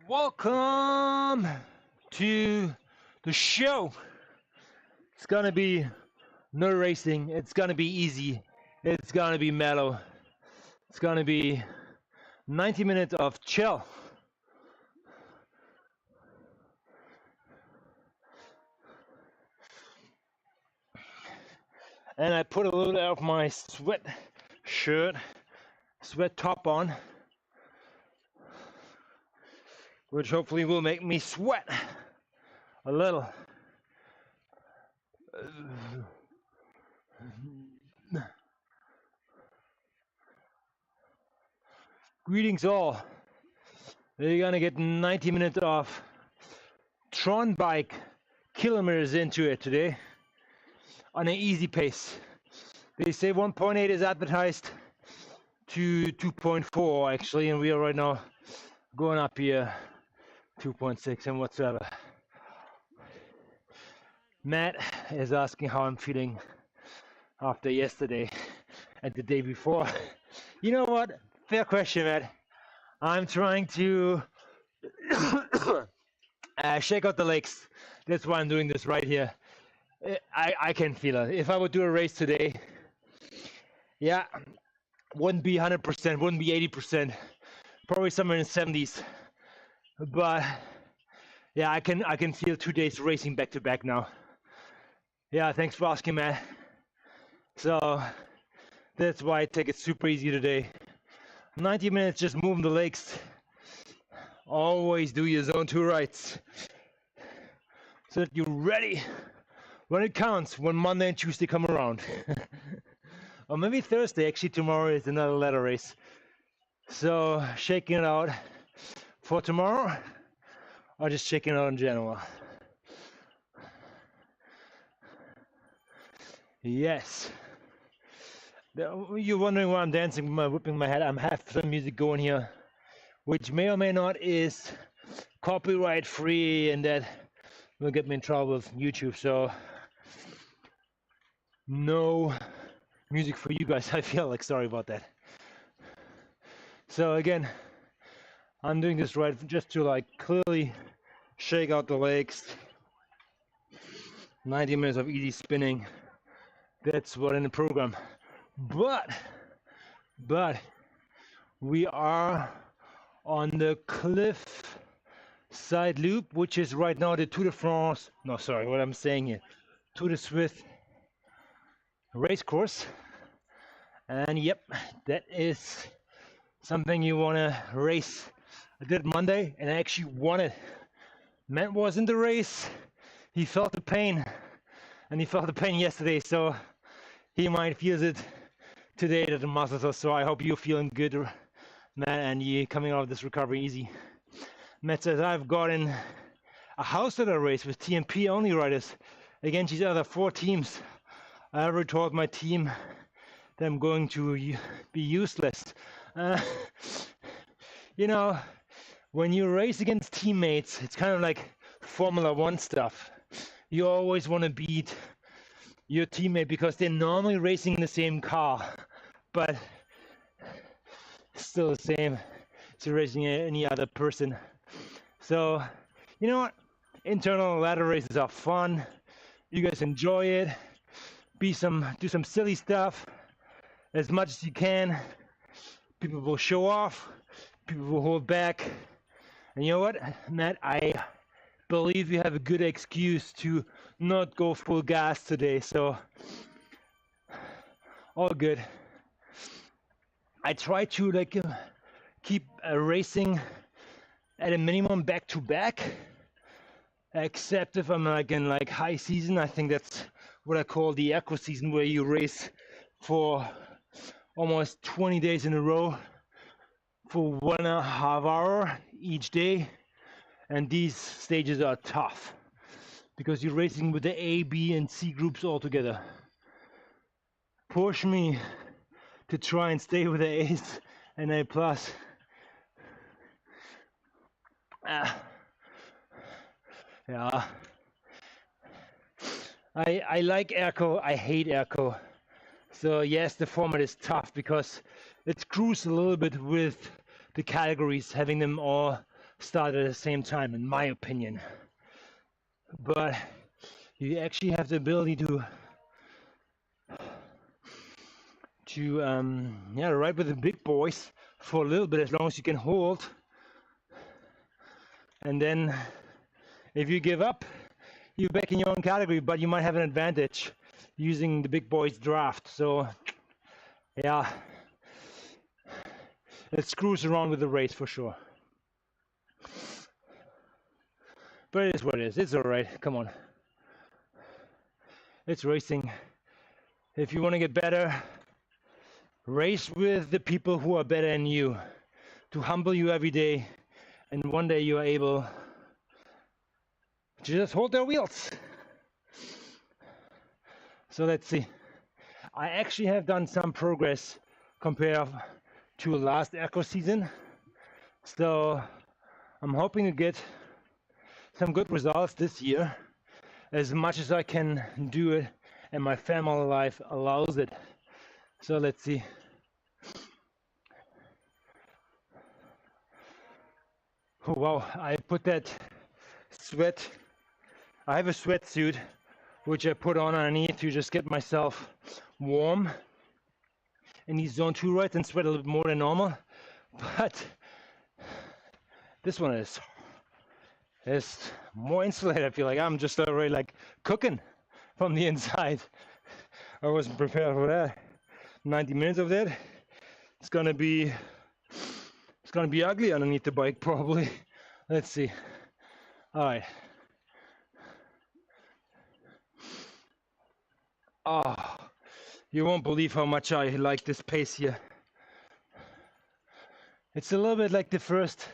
Welcome to the show. It's gonna be no racing. It's gonna be easy. It's gonna be mellow. It's gonna be 90 minutes of chill. And I put a little of my sweat top on, which hopefully will make me sweat a little. Greetings all. You're gonna get 90 minutes of Tron bike kilometers into it today on an easy pace. They say 1.8 is advertised to 2.4 actually, and we are right now going up here 2.6 and whatsoever. Matt is asking how I'm feeling after yesterday and the day before. You know what? Fair question, Matt. I'm trying to shake out the legs. That's why I'm doing this right here. I can feel it. If I would do a race today, yeah, wouldn't be 100%, wouldn't be 80%, probably somewhere in the 70s. But yeah, I can feel 2 days racing back to back now. Yeah, thanks for asking, Matt. So that's why I take it super easy today. 90 minutes just moving the legs. Always do your zone 2 rights so that you're ready when it counts, when Monday and Tuesday come around. Or maybe Thursday, actually tomorrow is another ladder race. So shaking it out for tomorrow, or just shaking it out in general. Yes. You're wondering why I'm dancing, whipping my head. I have some music going here, which may or may not is copyright free, and that will get me in trouble with YouTube. So no music for you guys. I feel like, sorry about that. So again, I'm doing this right just to like clearly shake out the legs. 90 minutes of easy spinning. That's what in the program. But we are on the cliff side loop, which is right now the Tour de France. No, sorry, what I'm saying here. Tour de Suisse race course. And yep, that is something you want to race. I did Monday and I actually won it. Matt was in the race. He felt the pain, and he felt the pain yesterday, so he might feel it today that the muscles are sore. I hope you're feeling good, Matt, and you coming out of this recovery easy. Matt says, I've gotten a house ladder race with TMP only riders against these other 4 teams. I already told my team that I'm going to be useless. You know, when you race against teammates, it's kind of like Formula One stuff. You always want to beat your teammate because they're normally racing in the same car, but still the same as you're racing any other person. So, you know what? Internal ladder races are fun. You guys enjoy it. Do some silly stuff as much as you can. People will show off. People will hold back. And you know what, Matt? I believe you have a good excuse to not go full gas today. So, all good. I try to keep racing at a minimum back to back, except if I'm in high season. I think that's what I call the eco season, where you race for almost 20 days in a row for 1.5 hours each day, and these stages are tough because you're racing with the A, B, and C groups all together. Push me to try and stay with the A's and A plus. Yeah. I like Echo. I hate Echo. So yes, the format is tough because it screws a little bit with the categories, having them all start at the same time, in my opinion. But you actually have the ability to ride with the big boys for a little bit, as long as you can hold. And then if you give up, you're back in your own category, but you might have an advantage using the big boys draft. So yeah, it screws around with the race for sure. But it is what it is. It's all right. Come on. It's racing. If you want to get better, race with the people who are better than you, to humble you every day, and one day you are able to just hold their wheels. So let's see. I actually have done some progress compared to last Echo season. So I'm hoping to get some good results this year, as much as I can do it and my family life allows it. So let's see. Oh, wow, I put that sweat. I have a sweatsuit which I put on underneath to just get myself warm in these Zone 2 rides and sweat a little bit more than normal. But this one is more insulated. I feel like I'm just already like cooking from the inside. I wasn't prepared for that. 90 minutes of that. It's gonna be ugly underneath the bike probably. Let's see. All right. Oh, you won't believe how much I like this pace here. It's a little bit like the first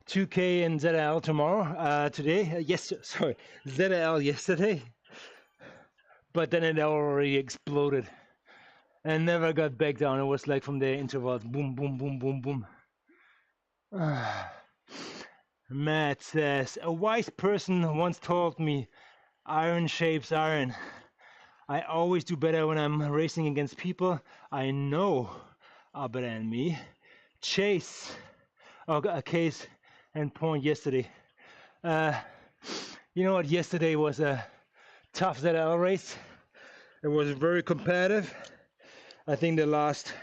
2K in ZL tomorrow, today. ZL yesterday. But then it already exploded and never got back down. It was like from the intervals, boom, boom, boom, boom, boom. Matt says, a wise person once told me, iron shapes iron. I always do better when I'm racing against people I know are better than me. Chase, a case and point yesterday. You know what? Yesterday was a tough ZL race. It was very competitive. I think the last,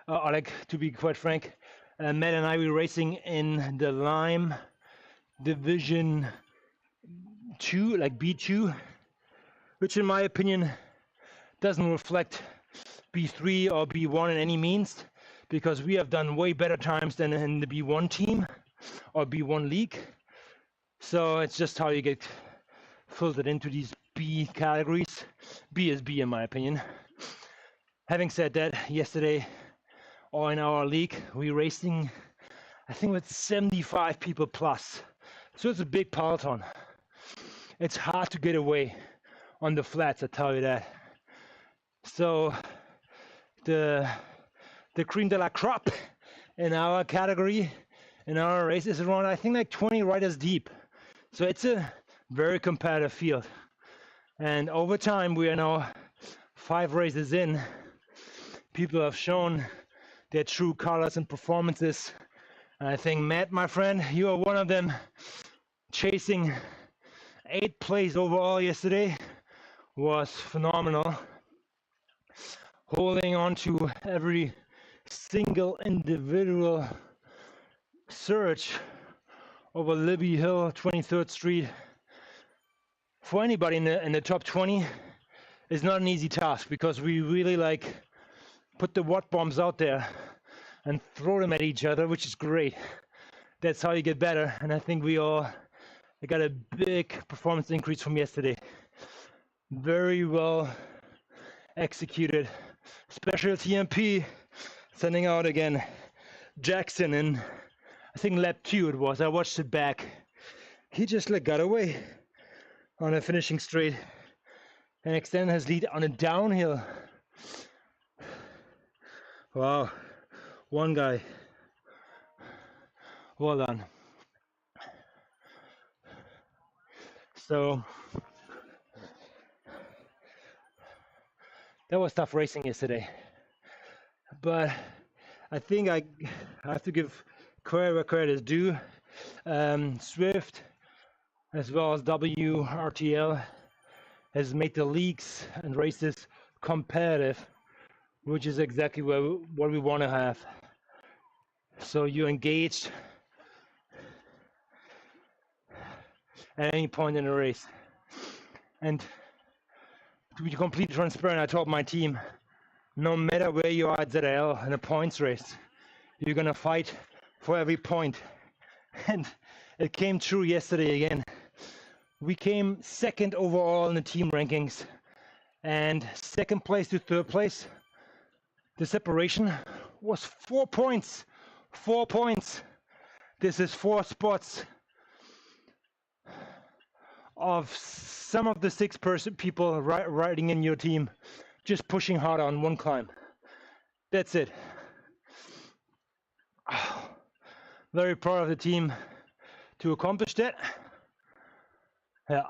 like to be quite frank, Matt and I were racing in the Lime Division 2, like B2, which in my opinion doesn't reflect B3 or B1 in any means, because we have done way better times than in the B1 team or B1 league. So it's just how you get filtered into these B categories. B is B in my opinion. Having said that, yesterday, or in our league, we racing, I think with 75 people plus. So it's a big peloton. It's hard to get away on the flats, I tell you that. So the cream de la crop in our category, in our race, is around, I think, like 20 riders deep. So it's a very competitive field. And over time, we are now 5 races in. People have shown their true colors and performances. And I think, Matt, my friend, you are one of them, chasing 8th place overall yesterday was phenomenal. Holding on to every single individual surge over Libby Hill, 23rd Street. For anybody in the top 20 is not an easy task, because we really like put the watt bombs out there and throw them at each other, which is great. That's how you get better. And I think we all got a big performance increase from yesterday. Very well executed. Special TMP sending out again Jackson in, I think lap 2 it was. I watched it back. He just got away on a finishing straight and extended his lead on a downhill. Wow, one guy. Well done. So that was tough racing yesterday. But I think I have to give credit where credit is due. Swift, as well as WRTL, has made the leagues and races competitive, which is exactly what we want to have. So you're engaged at any point in the race. And to be completely transparent, I told my team, no matter where you are at ZL in a points race, you're gonna fight for every point. And it came true yesterday again. We came second overall in the team rankings, and second place to third place, the separation was 4 points. 4 points. This is 4 spots of some of the 6 people riding in your team, just pushing hard on one climb. That's it. Very proud of the team to accomplish that. Yeah.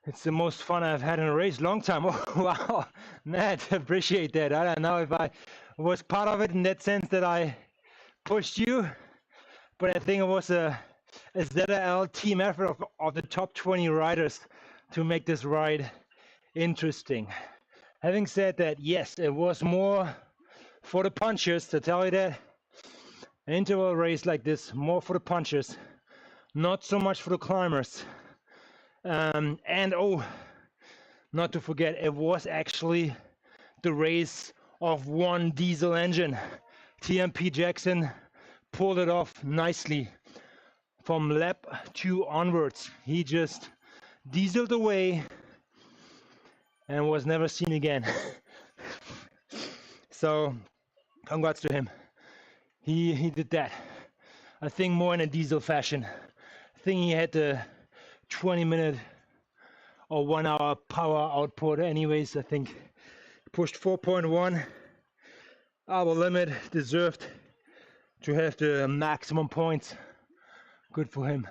It's the most fun I've had in a race, long time. Oh, wow, Matt, appreciate that. I don't know if I was part of it in that sense that I pushed you, but I think it was a ZL team effort of the top 20 riders to make this ride interesting. Having said that, yes, it was more for the punchers, to tell you that. An interval race like this, more for the punchers, not so much for the climbers. And oh, not to forget, it was actually the race of one diesel engine. TMP Jackson pulled it off nicely from lap 2 onwards. He just dieseled away and was never seen again. So congrats to him. He did that. I think more in a diesel fashion. I think he had the 20-minute or 1 hour power output anyways. I think pushed 4.1, our limit, deserved to have the maximum points. Good for him.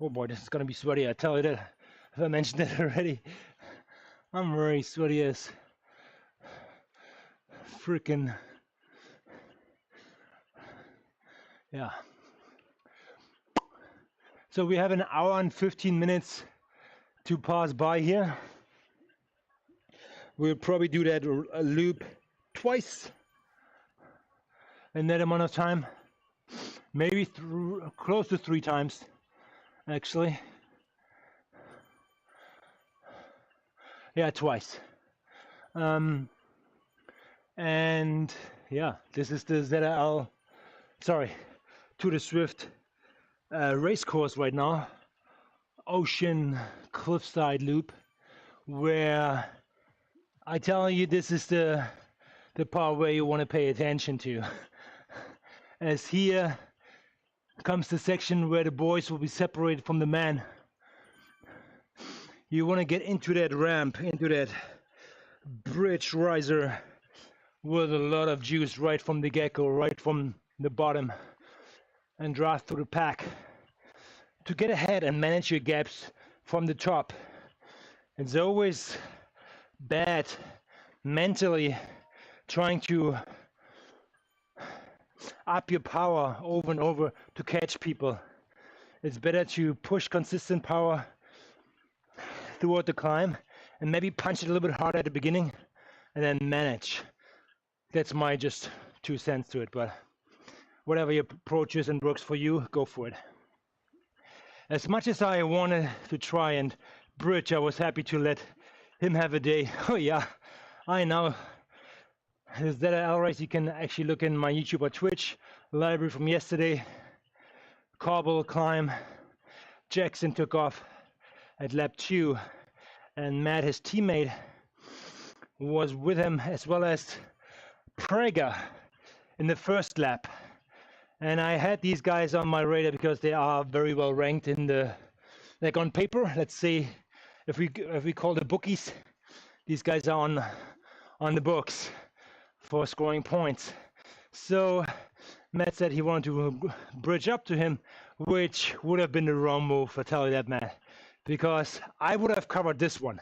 Oh boy, this is gonna be sweaty, I tell you that. If I mentioned that already. I'm very sweaty as freaking, yeah. So we have an hour and 15 minutes to pass by here. We'll probably do that loop twice in that amount of time. Maybe close to 3 times, actually. Yeah, twice. And yeah, this is the ZL, sorry, to the Swift race course right now. Ocean cliffside loop, where I tell you, this is the part where you want to pay attention to. As here comes the section where the boys will be separated from the men. You want to get into that ramp, into that bridge riser with a lot of juice right from the get-go, right from the bottom, and drive through the pack to get ahead and manage your gaps from the top. It's always bad mentally trying to up your power over and over to catch people. It's better to push consistent power throughout the climb and maybe punch it a little bit harder at the beginning and then manage. That's my just 2 cents to it, but whatever your approach is and works for you, go for it. As much as I wanted to try and bridge, I was happy to let him have a day. Oh yeah, I know. Is that an L race? You can actually look in my YouTube or Twitch library from yesterday. Cobble climb. Jackson took off at lap 2, and Matt, his teammate, was with him, as well as Prager in the first lap. And I had these guys on my radar because they are very well ranked in the, like on paper, let's say, if we call the bookies, these guys are on the books. for scoring points. So Matt said he wanted to bridge up to him, which would have been the wrong move, I tell you that, Matt, because I would have covered this one.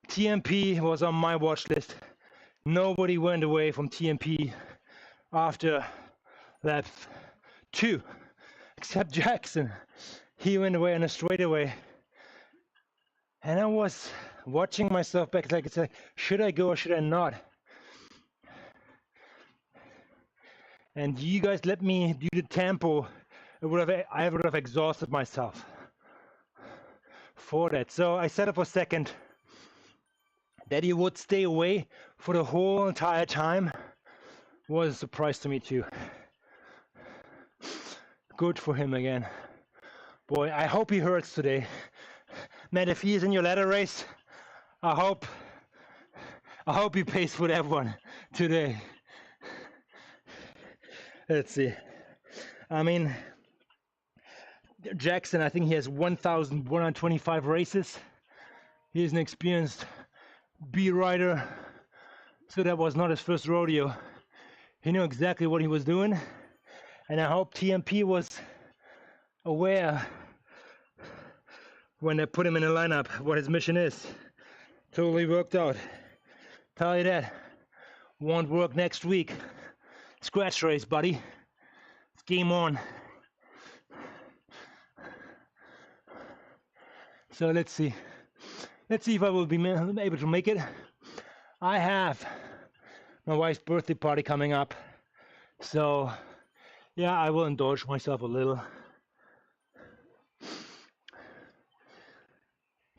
TMP was on my watch list. Nobody went away from TMP after lap 2, except Jackson. He went away on a straightaway. And I was watching myself back, like, it's like, should I go or should I not? And you guys let me do the tempo. I would have exhausted myself for that. So I set up for second. That he would stay away for the whole entire time was a surprise to me too. Good for him again. Boy, I hope he hurts today. Man, if he is in your ladder race, I hope he pays for that one today. Let's see. I mean, Jackson, I think he has 1,125 races. He's an experienced B rider, so that was not his first rodeo. He knew exactly what he was doing, and I hope TMP was aware when they put him in the lineup what his mission is. Totally worked out. Tell you that. Won't work next week. Scratch race, buddy. It's game on. So let's see. Let's see if I will be able to make it. I have my wife's birthday party coming up. So yeah, I will indulge myself a little.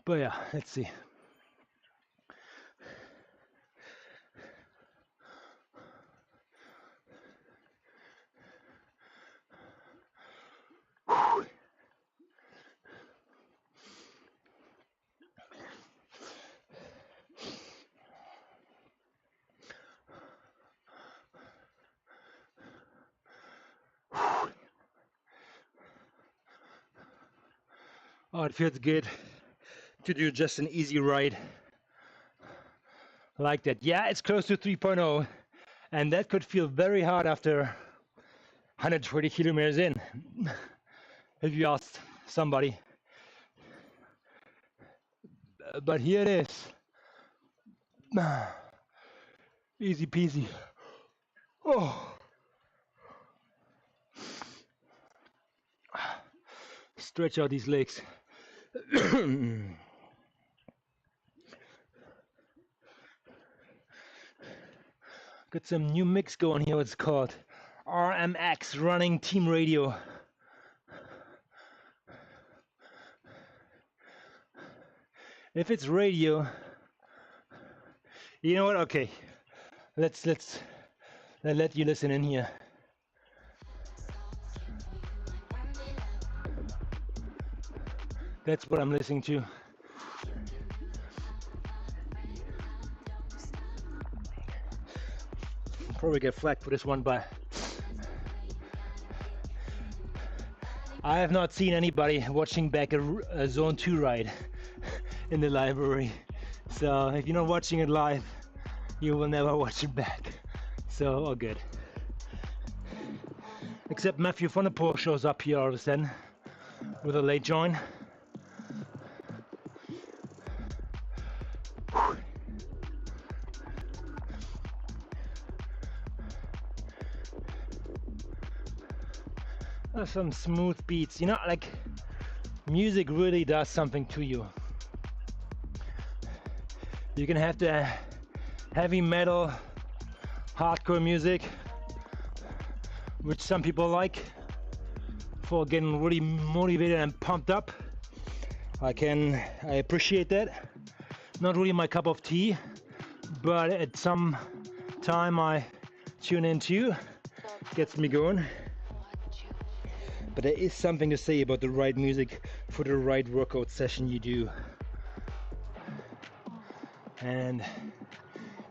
But yeah, let's see. Oh, it feels good to do just an easy ride like that. Yeah, it's close to 3.0, and that could feel very hard after 120 kilometers in, if you asked somebody. But here it is. Easy peasy. Oh. Stretch out these legs. Got some new mix going here, what's called RMX, Running Team Radio. If it's radio, you know what? Okay, let's let you listen in here. That's what I'm listening to. Probably get flagged for this one, but I have not seen anybody watching back a Zone 2 ride in the library. So if you're not watching it live, you will never watch it back. So all good. Except Matthew van der Poel shows up here all of a sudden with a late join. Some smooth beats, you know, like music really does something to you. You can have the heavy metal, hardcore music, which some people like for getting really motivated and pumped up. I appreciate that. Not really my cup of tea, but at some time I tune into, gets me going. But there is something to say about the right music for the right workout session you do. And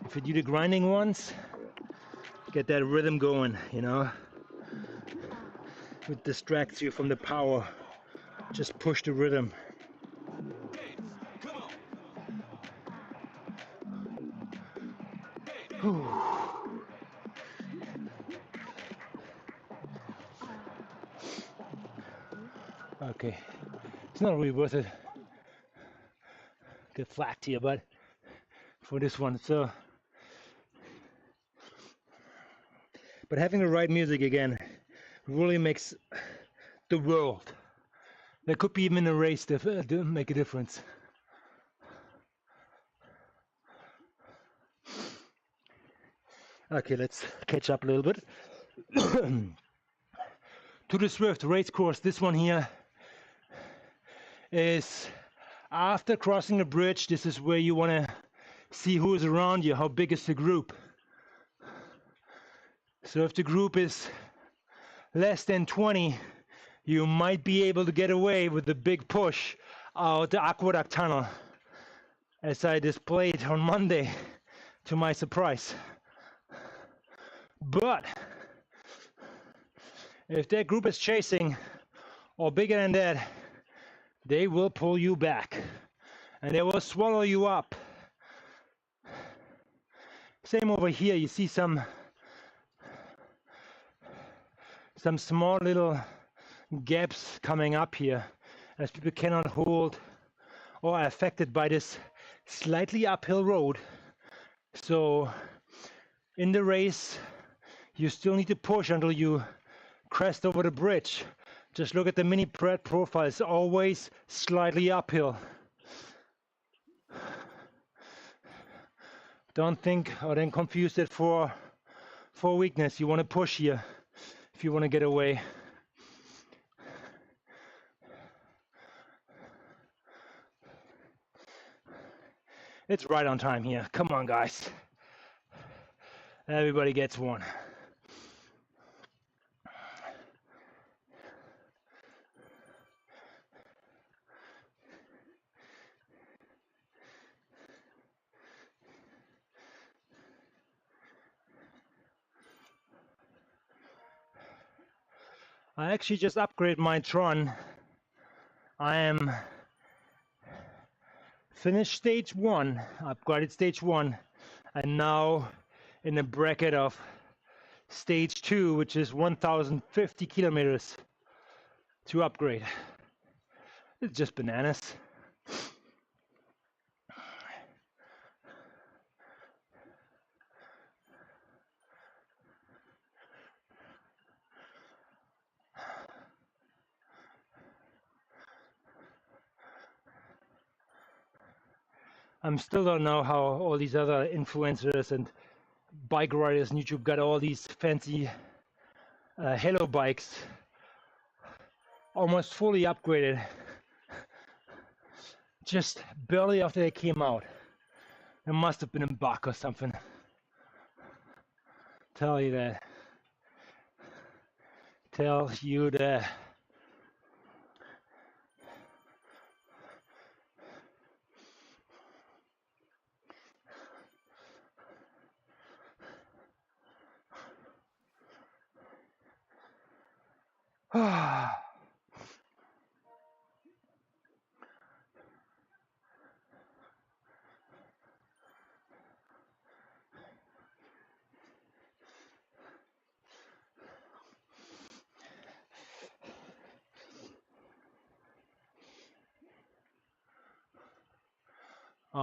if you do the grinding ones, get that rhythm going, you know. It distracts you from the power. Just push the rhythm. Whew. Okay, it's not really worth it. Get flagged here, but for this one, so. But having the right music again really makes the world. There could be even a race to make a difference. Okay, let's catch up a little bit. To the Swift race course, this one here is after crossing the bridge. This is where you want to see who is around you, how big is the group. So if the group is less than 20, you might be able to get away with the big push out the aqueduct tunnel, as I displayed on Monday to my surprise. But if that group is chasing or bigger than that, they will pull you back and they will swallow you up. Same over here, you see some small little gaps coming up here as people cannot hold or are affected by this slightly uphill road. So in the race, you still need to push until you crest over the bridge. Just look at the mini Pred profile, it's always slightly uphill. Don't think or then confuse it for weakness. You want to push here if you want to get away. It's right on time here. Come on, guys. Everybody gets one. I actually just upgraded my Tron. I am finished stage 1, upgraded stage 1, and now in the bracket of stage 2, which is 1,050 kilometers to upgrade. It's just bananas. I still don't know how all these other influencers and bike riders on YouTube got all these fancy Halo bikes almost fully upgraded just barely after they came out. There must have been a bug or something. Tell you that. Tell you that.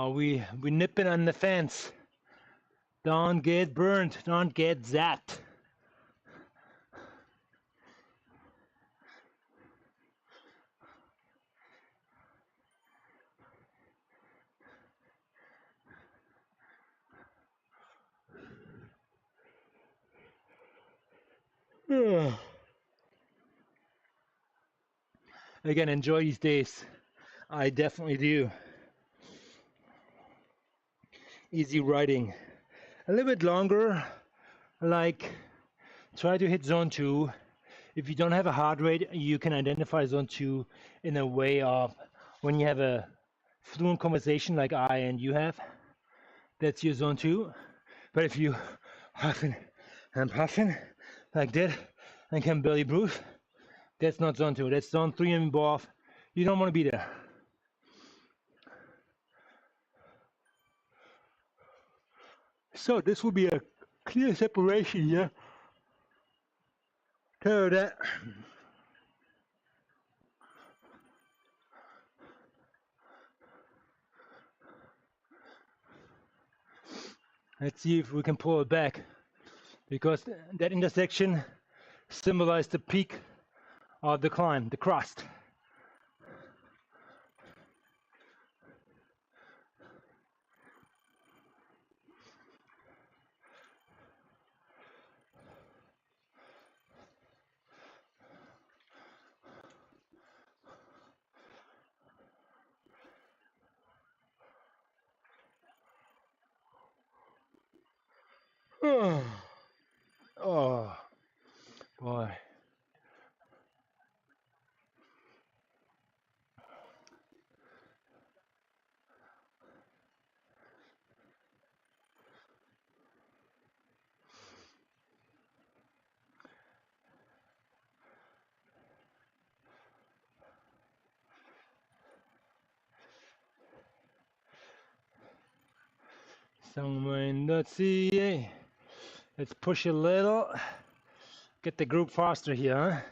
We nipping on the fence. Don't get burned. Don't get zapped. Again, enjoy these days. I definitely do. Easy riding. A little bit longer, like try to hit zone 2. If you don't have a heart rate, you can identify zone 2 in a way of when you have a fluent conversation like I and you have, that's your zone 2. But if you huffing and puffing like that and can barely breathe, that's not zone 2. That's zone 3 and above. You don't want to be there. So this will be a clear separation here. Tell you that. Let's see if we can pull it back, because that intersection symbolized the peak of the climb, the crust. Oh, boy. Zone2. Let's push a little. Get the group faster here,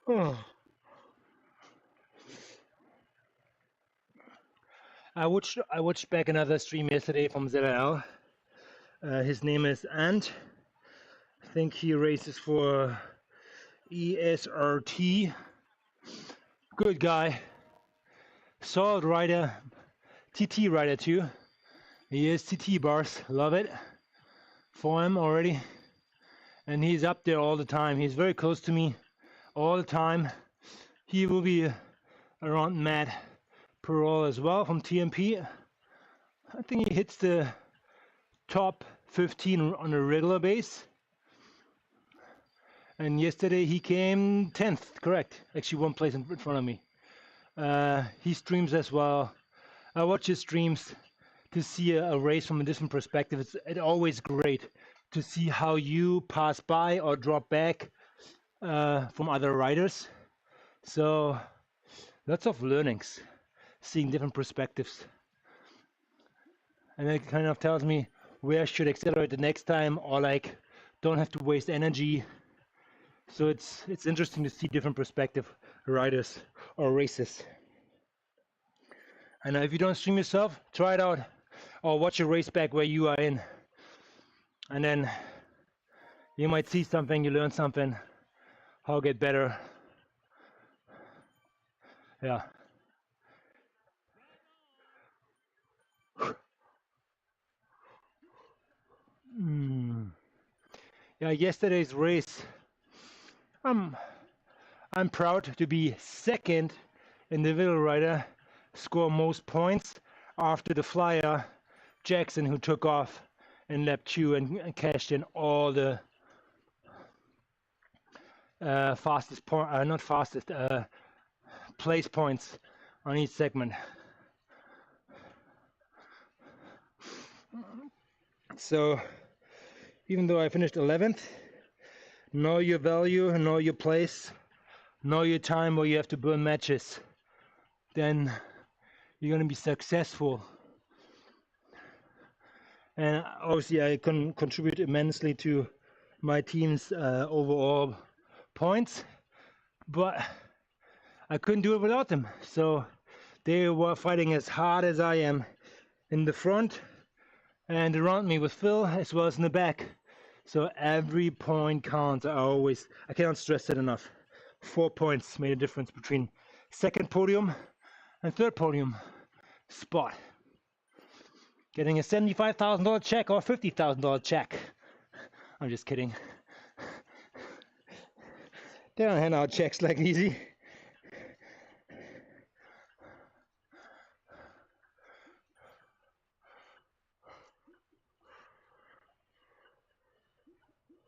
huh? I watched back another stream yesterday from ZL. His name is Ant. I think he races for ESRT. Good guy. Solid rider. TT rider too. He is TT bars. Love it. For him already. And he's up there all the time. He's very close to me all the time. He will be around Matt Perol as well from TMP. I think he hits the top 15 on a regular base. And yesterday he came 10th, correct. Actually, one place in front of me. He streams as well. I watch his streams to see a race from a different perspective. It's always great to see how you pass by or drop back from other riders. So lots of learnings, seeing different perspectives. And it kind of tells me where I should accelerate the next time, or like don't have to waste energy. So it's interesting to see different perspective riders or races. And if you don't stream yourself, try it out or watch a race back where you are in. And then you might see something, you learn something, how to get better. Yeah. Yeah, yesterday's race, I'm proud to be second individual rider, score most points after the flyer Jackson, who took off in lap 2 and cashed in all the fastest point, not fastest, place points on each segment. So even though I finished 11th, know your value, know your place, know your time where you have to burn matches. Then you're going to be successful. And obviously I can contribute immensely to my team's overall points, but I couldn't do it without them. So they were fighting as hard as I am in the front and around me with Phil, as well as in the back. So every point counts. I cannot stress that enough. 4 points made a difference between second podium and third podium spot. Getting a $75,000 check or $50,000 check. I'm just kidding. They don't hand out checks like easy.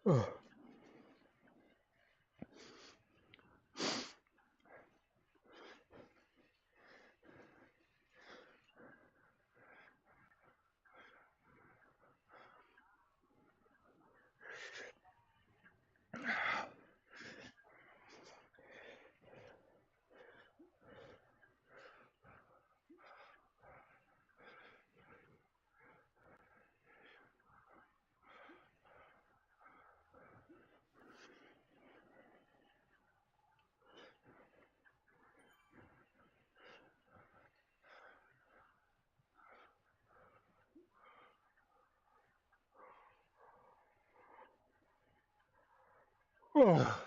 Oh. Oh.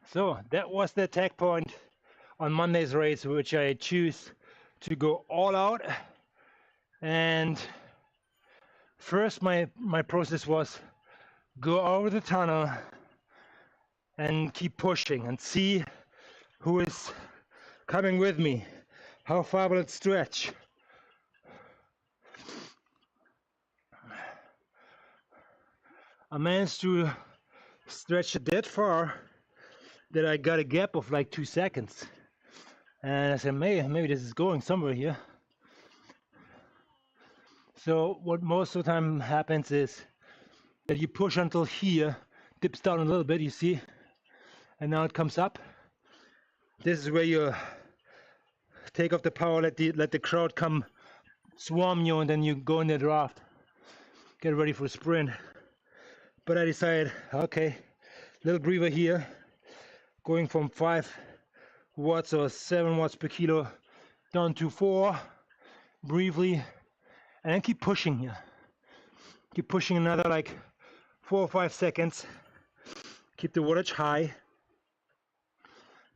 So that was the attack point on Monday's race, which I choose to go all out. And first my process was go over the tunnel and keep pushing and see who is coming with me. How far will it stretch? I managed to stretch it that far that I got a gap of like 2 seconds. And I said, maybe this is going somewhere here. So what most of the time happens is that you push until here, dips down a little bit, you see, and now it comes up. This is where you take off the power, let the crowd come swarm you, and then you go in the draft, get ready for a sprint. But I decided, okay, little breather here, going from 5 watts or 7 watts per kilo down to 4 briefly, and then keep pushing here. Keep pushing another like 4 or 5 seconds. Keep the wattage high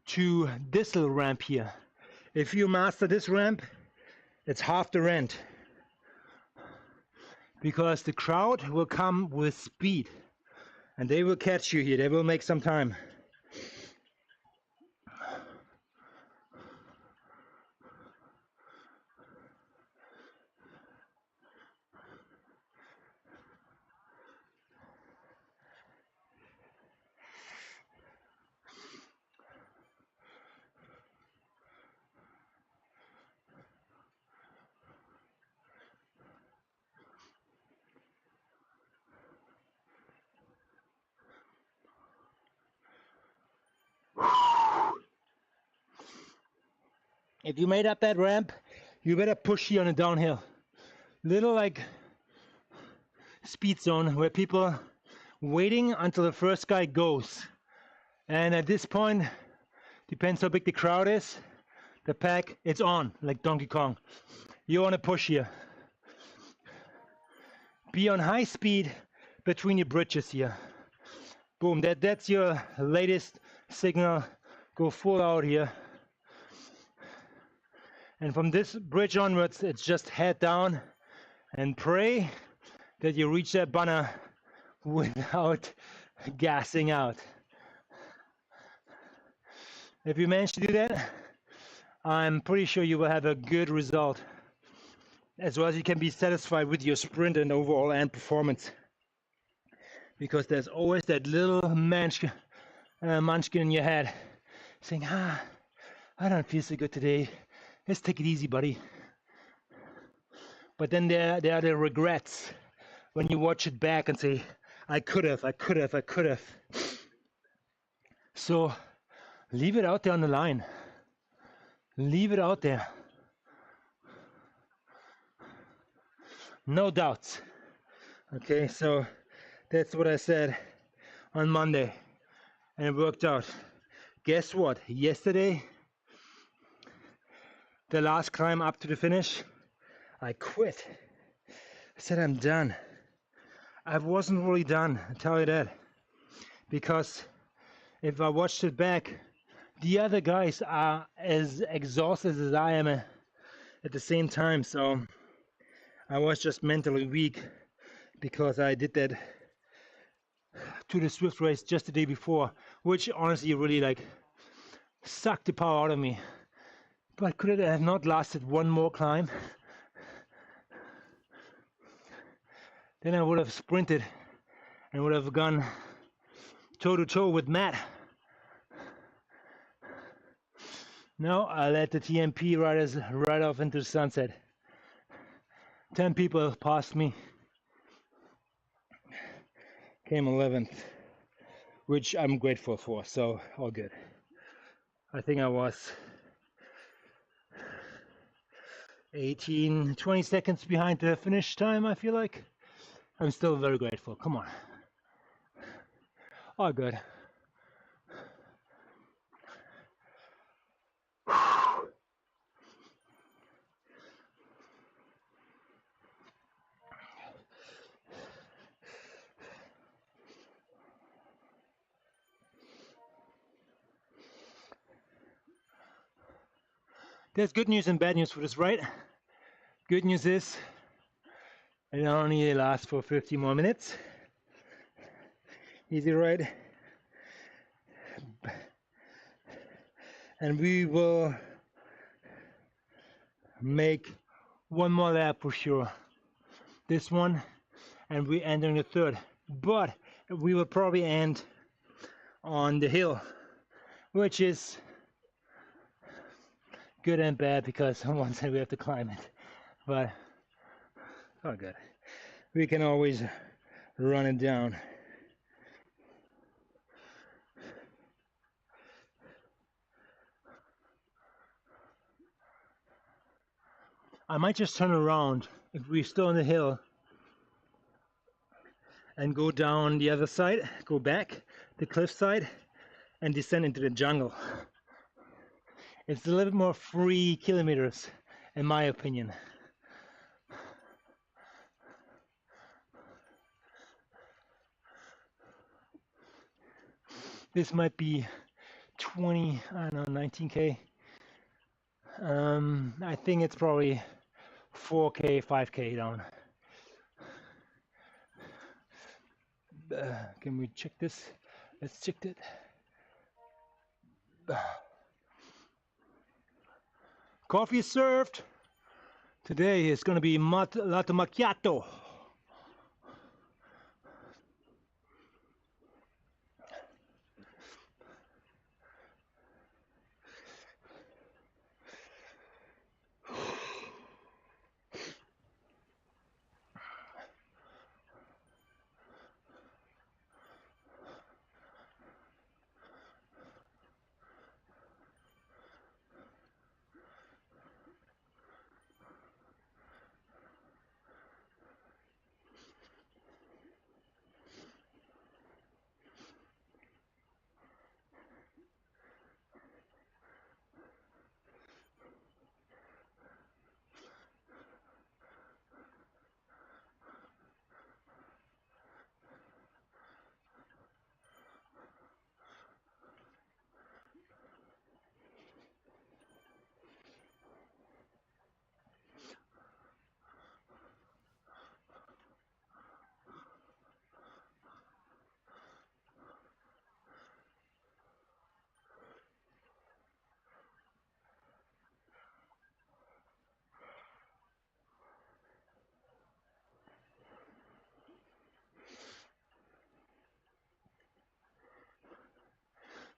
to this little ramp here. If you master this ramp, it's half the rent, because the crowd will come with speed and they will catch you here. They will make some time. If you made up that ramp, you better push here on a downhill. Little like speed zone where people waiting until the first guy goes. And at this point, depends how big the crowd is, the pack, it's on, like Donkey Kong. You want to push here. Be on high speed between your bridges here. Boom, that's your latest signal. Go full out here. And from this bridge onwards, it's just head down and pray that you reach that banner without gassing out. If you manage to do that, I'm pretty sure you will have a good result, as well as you can be satisfied with your sprint and overall end performance. Because there's always that little munchkin in your head saying, I don't feel so good today. Let's take it easy, buddy. But then there are the regrets when you watch it back and say, I could have. So leave it out there on the line. Leave it out there. No doubts. Okay, so that's what I said on Monday, and it worked out. Guess what? Yesterday, the last climb up to the finish, I quit. I said I'm done. I wasn't really done, I tell you that. Because if I watched it back, the other guys are as exhausted as I am at the same time. So I was just mentally weak because I did that to the Swift race just the day before, which honestly really like sucked the power out of me. But could it have not lasted one more climb? then I would have sprinted and would have gone toe to toe with Matt. No, I let the TMP riders ride off into the sunset. 10 people passed me. Came 11th, which I'm grateful for, so all good. I think I was 18, 20 seconds behind the finish time, I feel like. I'm still very grateful. Come on. All good. There's good news and bad news for this ride. Good news is it only lasts for 50 more minutes. Easy ride. And we will make one more lap for sure. This one, and we're entering the third. But we will probably end on the hill, which is good and bad because on one side we have to climb it. But oh good. We can always run it down. I might just turn around if we're still on the hill and go down the other side, go back the cliff side and descend into the jungle. It's a little bit more free kilometers in my opinion. This might be 20, I don't know, 19K. I think it's probably 4K, 5K down. Can we check this? Let's check it. Coffee is served. Today is going to be latte macchiato.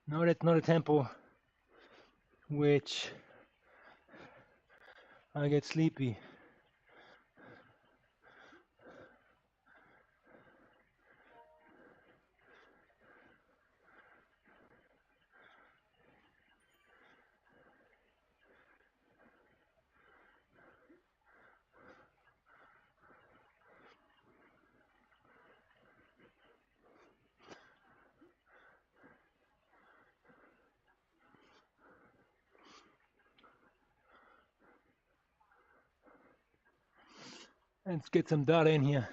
No, that's not a tempo which I get sleepy. Let's get some data in here.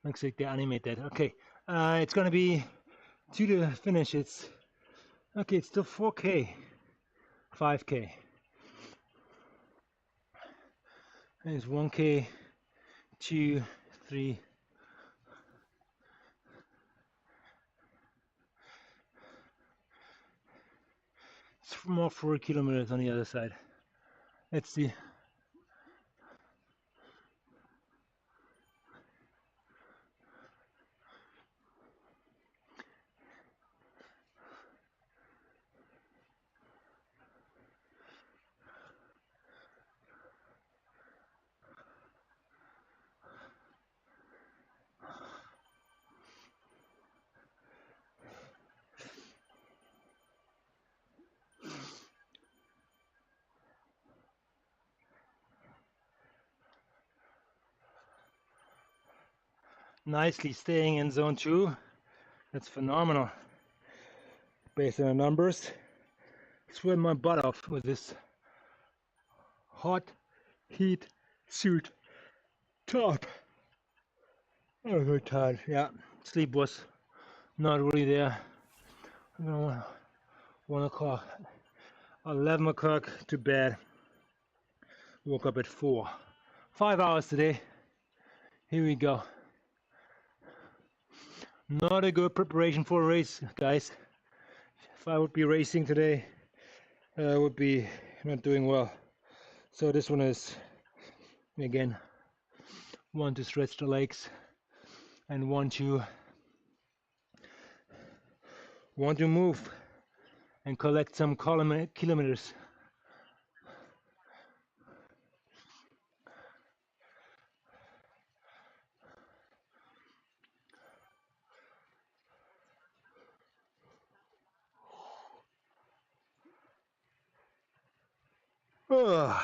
Looks like they animate that. Okay, it's gonna be to the finish. It's okay. It's still 4K, 5K. There's 1K, 2, 3. It's more 4 kilometers on the other side. Let's see. Nicely staying in zone 2. That's phenomenal. Based on the numbers, sweat my butt off with this hot heat suit top. I was very tired. Yeah, sleep was not really there. You know, 1 o'clock, 11 o'clock to bed. Woke up at 4. 5 hours today. Here we go. Not a good preparation for a race, guys. If I would be racing today, I would be not doing well. So this one is, again, one to stretch the legs and one to move and collect some kilometers. Ugh.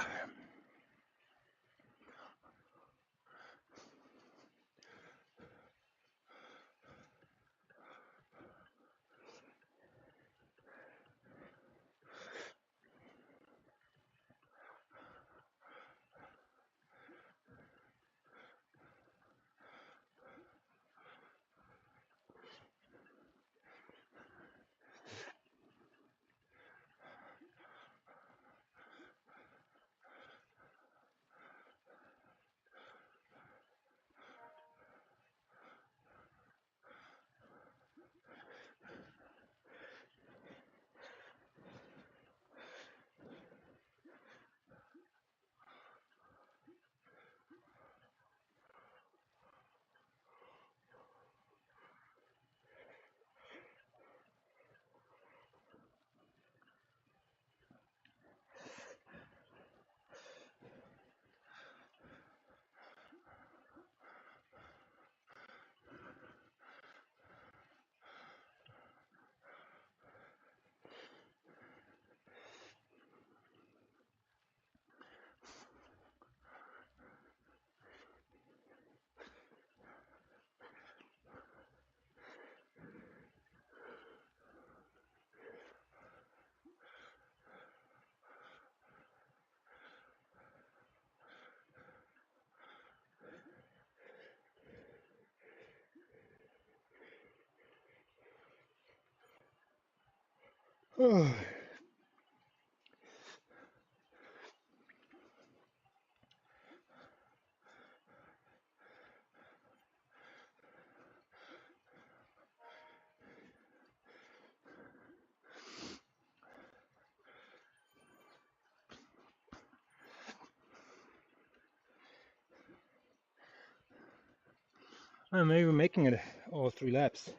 I'm maybe making it all 3 laps.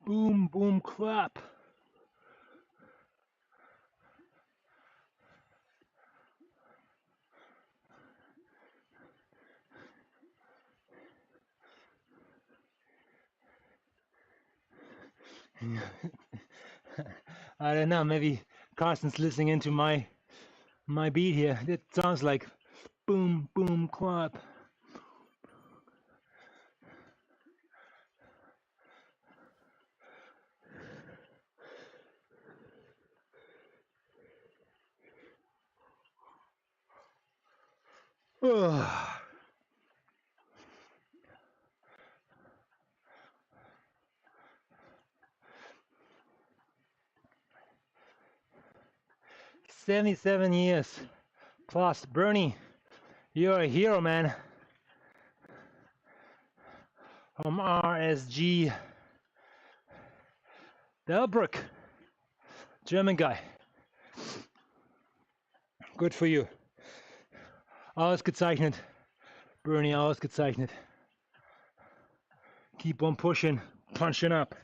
Boom, boom, clap. I don't know, maybe Carson's listening into my beat here. It sounds like boom, boom, clap. Oh. 77 years plus. Bernie, you're a hero, man. From RSG Delbruck, German guy. Good for you. Ausgezeichnet. Bernie, ausgezeichnet. Keep on pushing, punching up.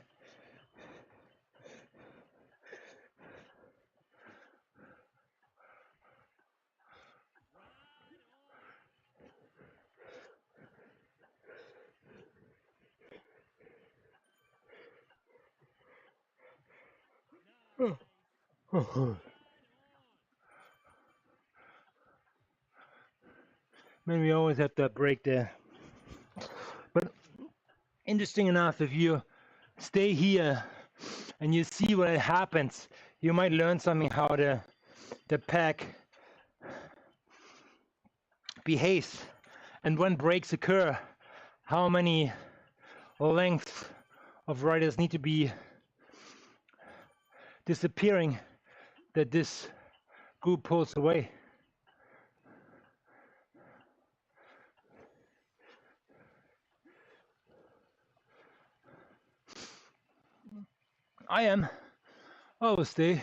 Man, we always have that break there. But interesting enough, if you stay here and you see what happens, you might learn something how the pack behaves and when breaks occur, how many lengths of riders need to be disappearing that this group pulls away. I am. I will stay.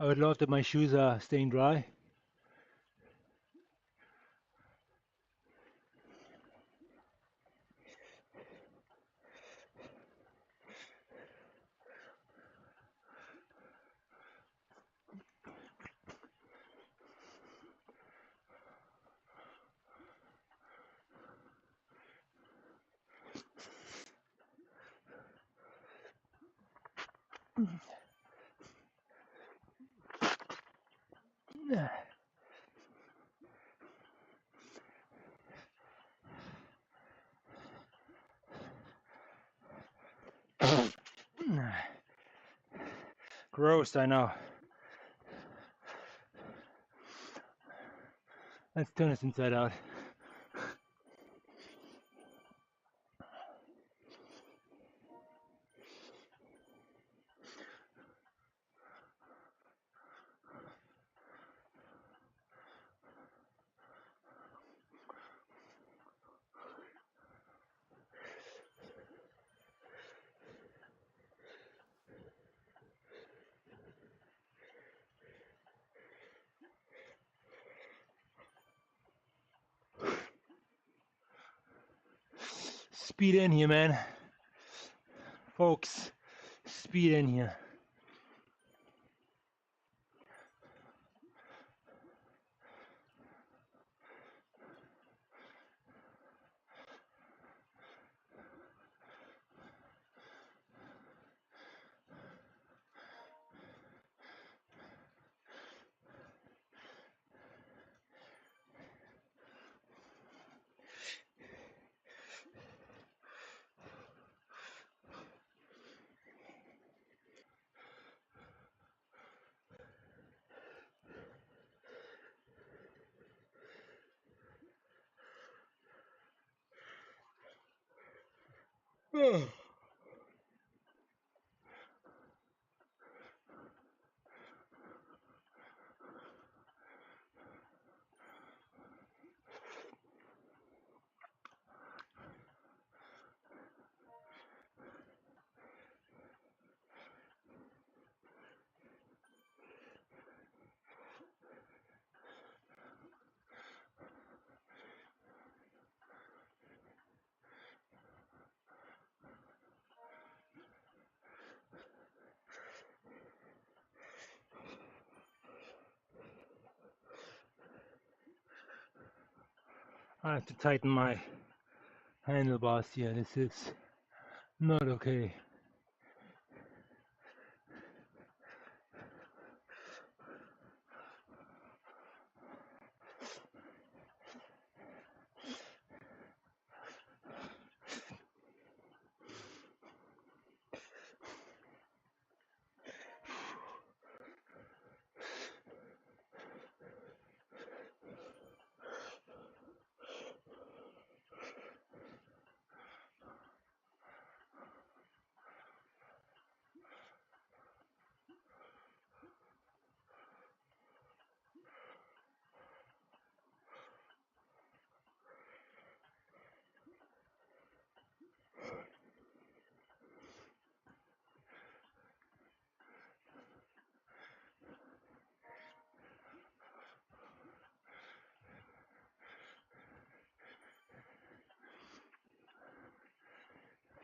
I would love that my shoes are staying dry. Gross, I know. Let's turn this inside out. Speed in here, man. Folks, speed in here. I have to tighten my handlebars here. This is not okay.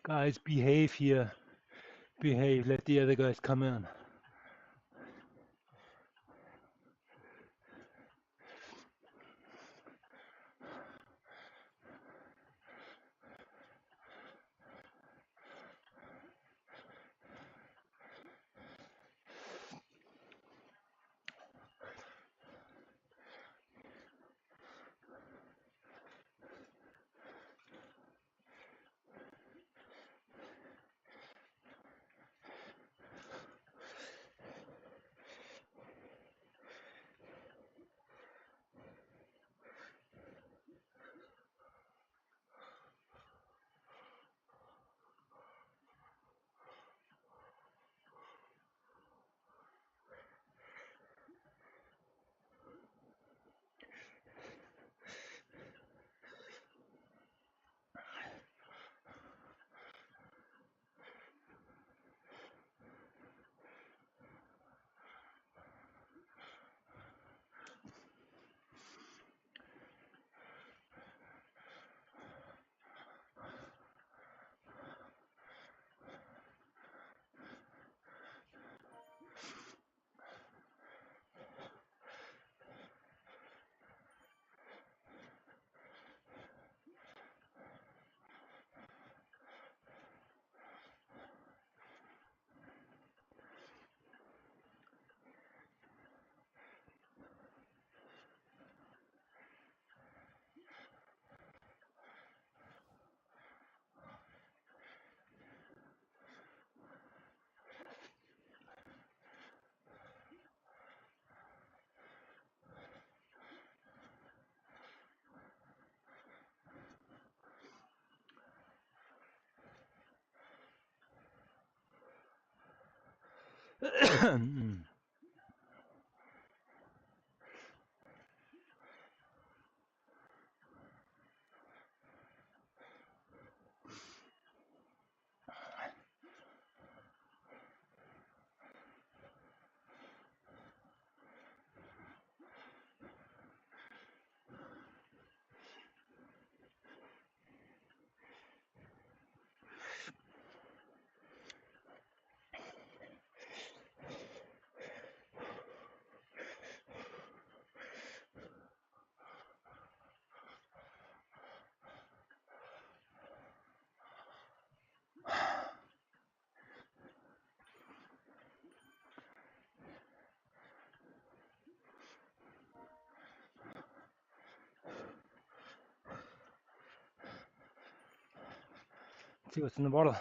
Guys, behave here. Behave. Let the other guys come in. See what's in the bottle.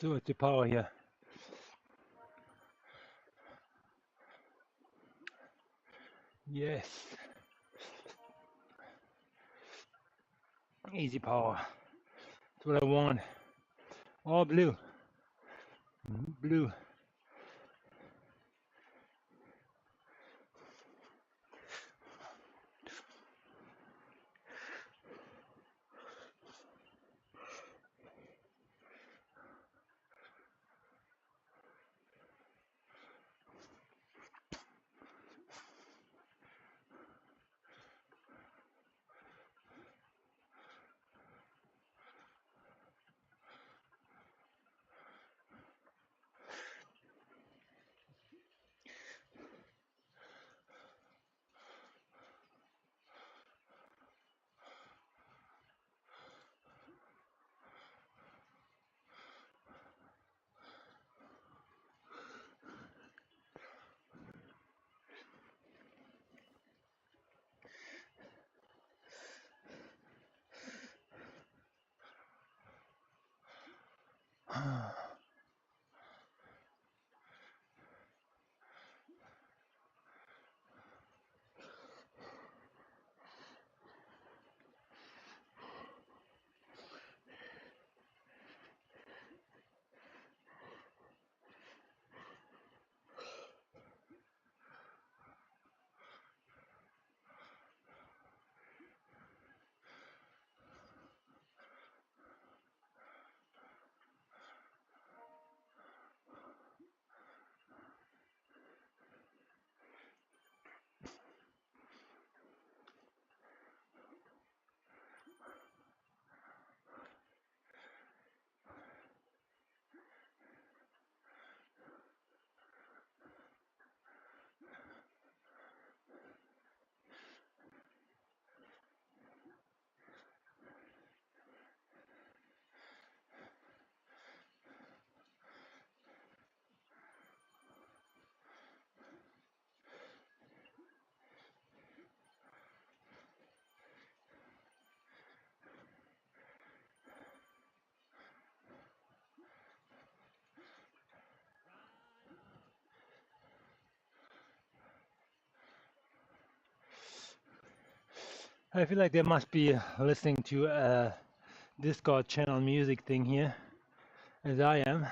So it's the power here. Yes. Easy power. That's what I want. All blue. Blue. I feel like they must be listening to a Discord channel music thing here, as I am.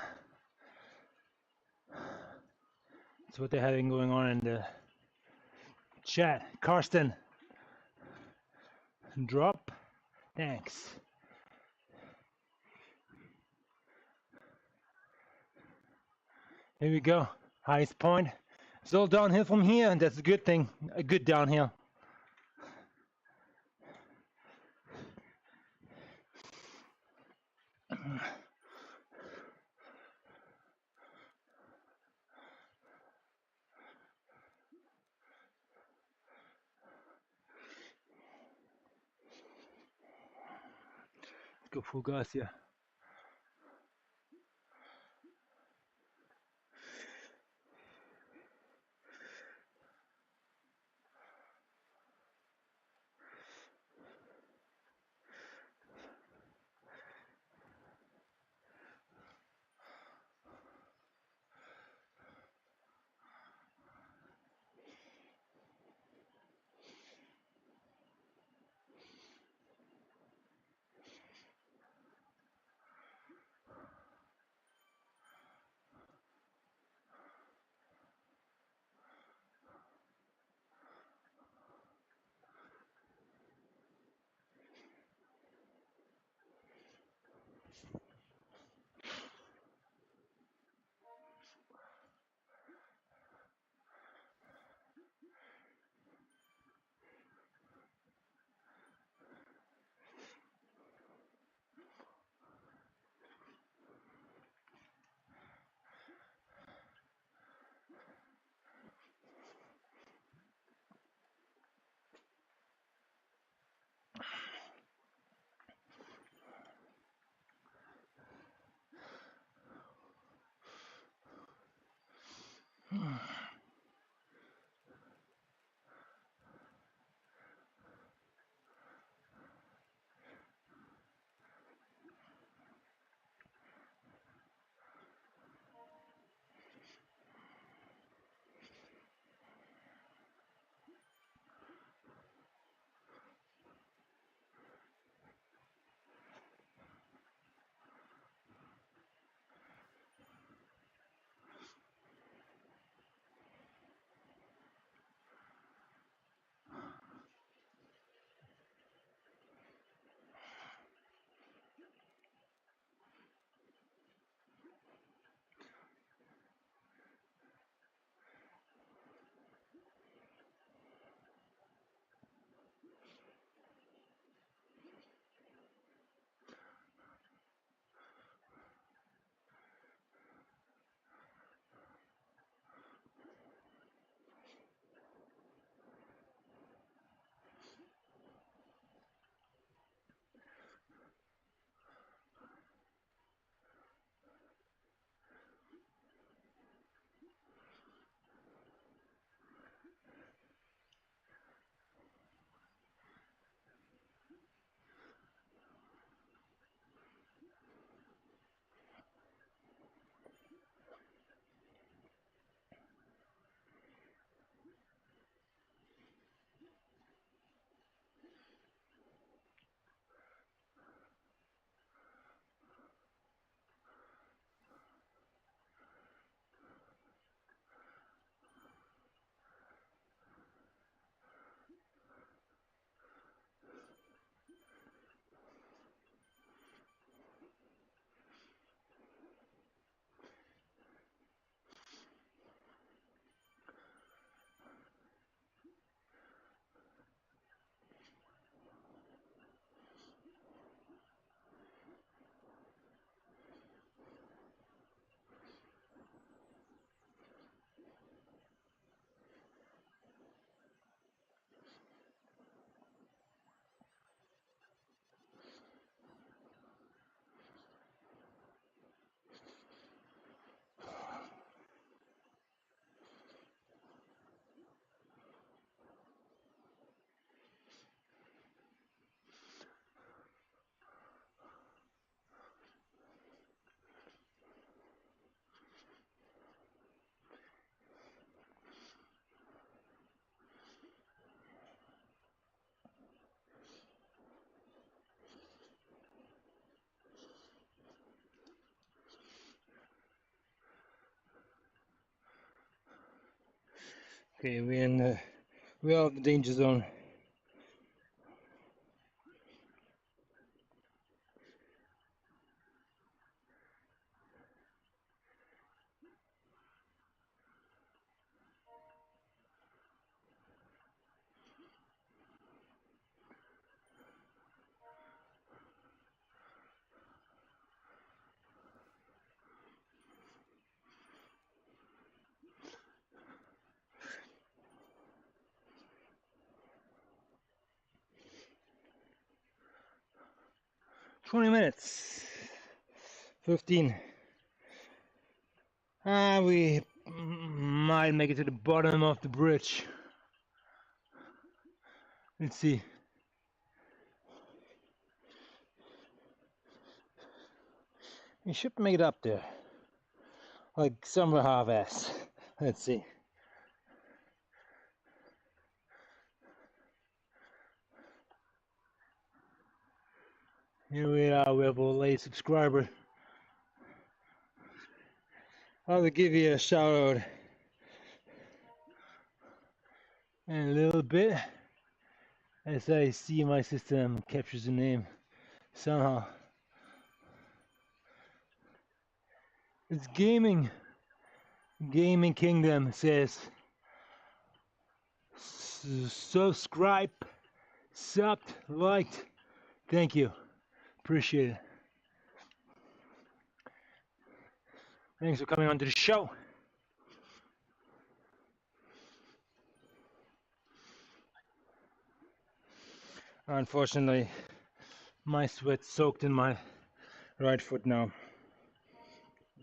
That's what they're having going on in the chat. Karsten, drop. Thanks. Here we go. Highest point. It's all downhill from here, and that's a good thing. A good downhill. Let's go full gas here. Okay, we're out of the danger zone. "20 minutes. 15. We might make it to the bottom of the bridge. Let's see. We should make it up there. Like somewhere half-ass. Let's see. Here we are, we have a late subscriber. I'll give you a shout out in a little bit as I see my system captures the name somehow. It's Gaming Kingdom says subscribe, subbed, liked. Thank you. Appreciate it. Thanks for coming on to the show. Unfortunately, my sweat soaked in my right foot now.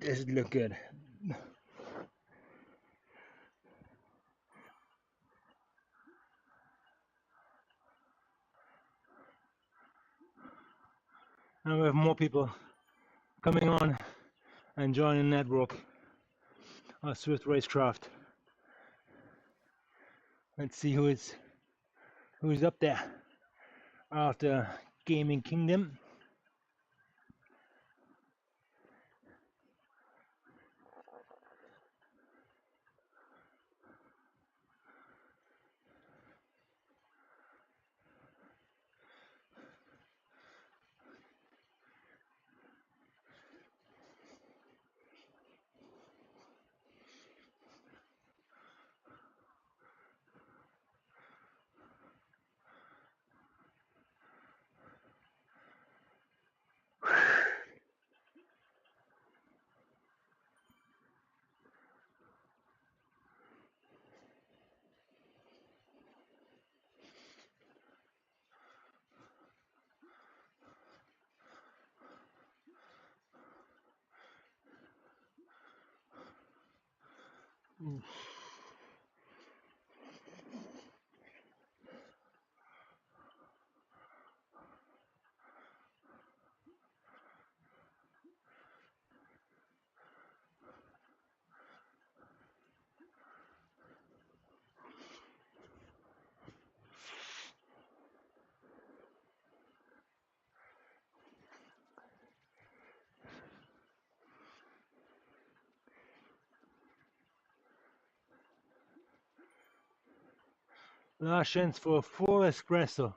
Does it look good? And we have more people coming on and joining the network of Swift Racecraft. Let's see who's up there after Gaming Kingdom. Last chance for a full espresso.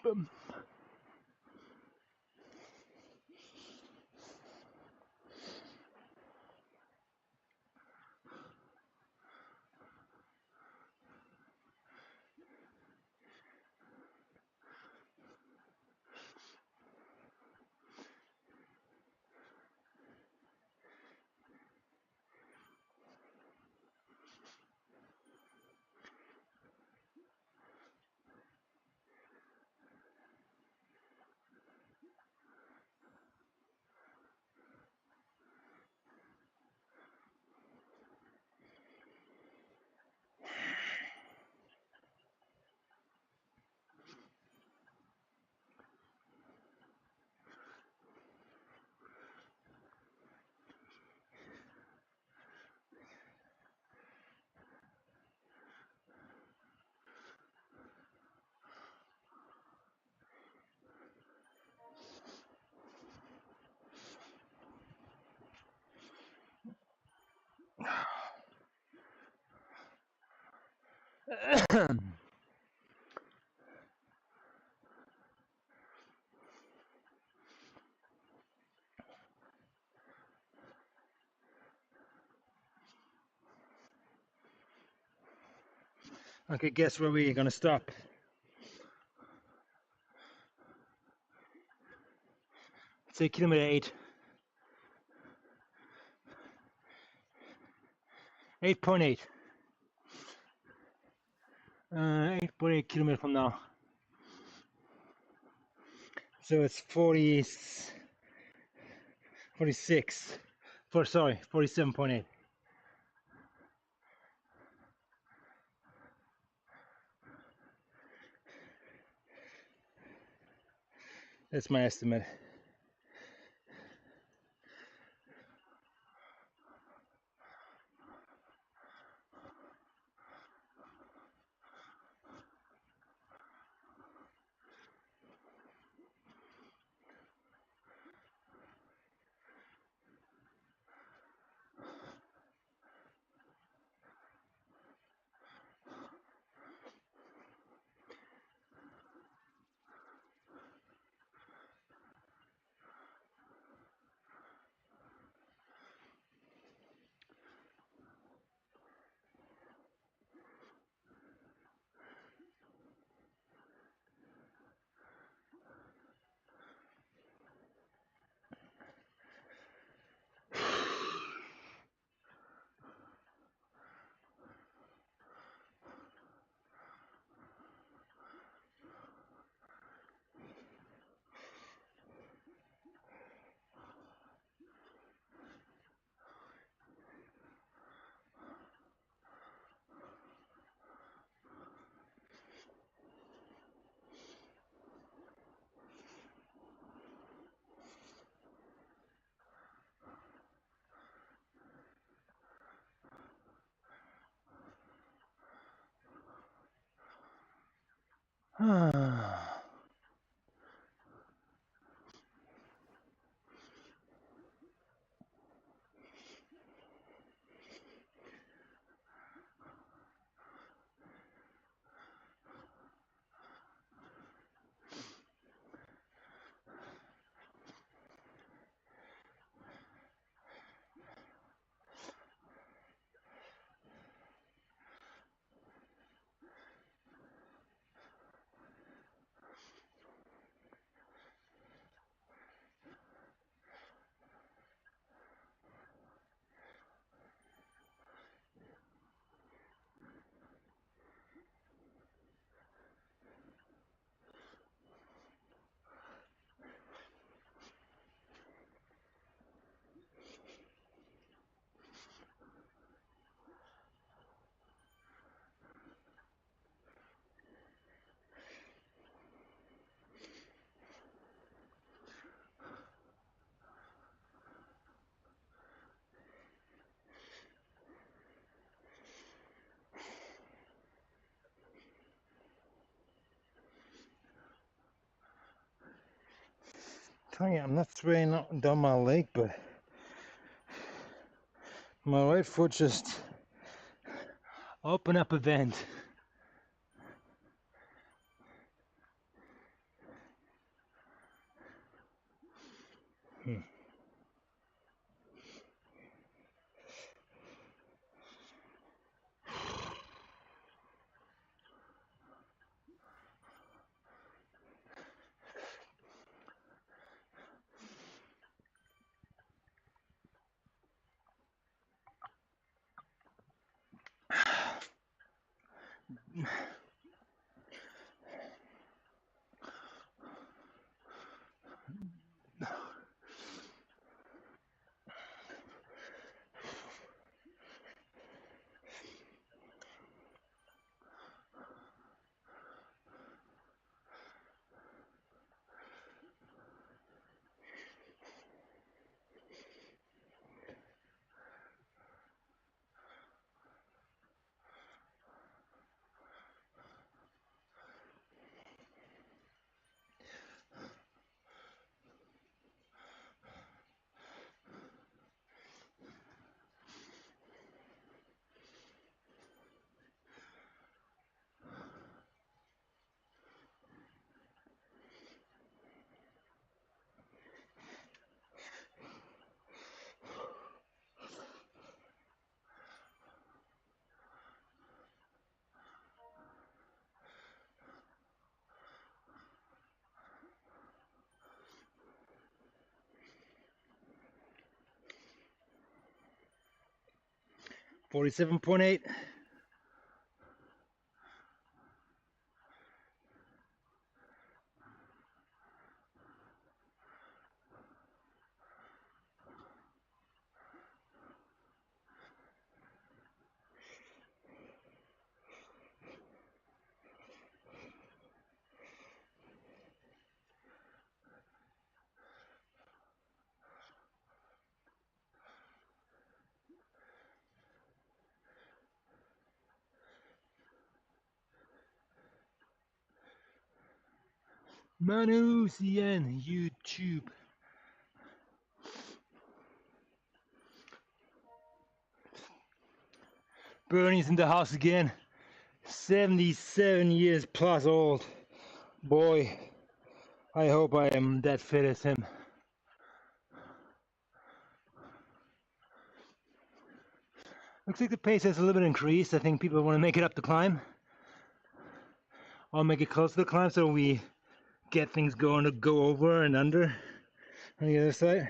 Boom. Okay, guess where we're gonna stop? Say kilometer 8. 8.8. 8.8 kilometers from now. So it's 46. Sorry, 47.8. That's my estimate. Telling you, I'm not spraying up and down my leg, but my right foot just opened up a vent. 47.8. Manu CN YouTube. Bernie's in the house again. 77 years plus old. Boy, I hope I am that fit as him. Looks like the pace has a little bit increased. I think people want to make it up the climb. I'll make it close to the climb so we get things going to go over and under on the other side.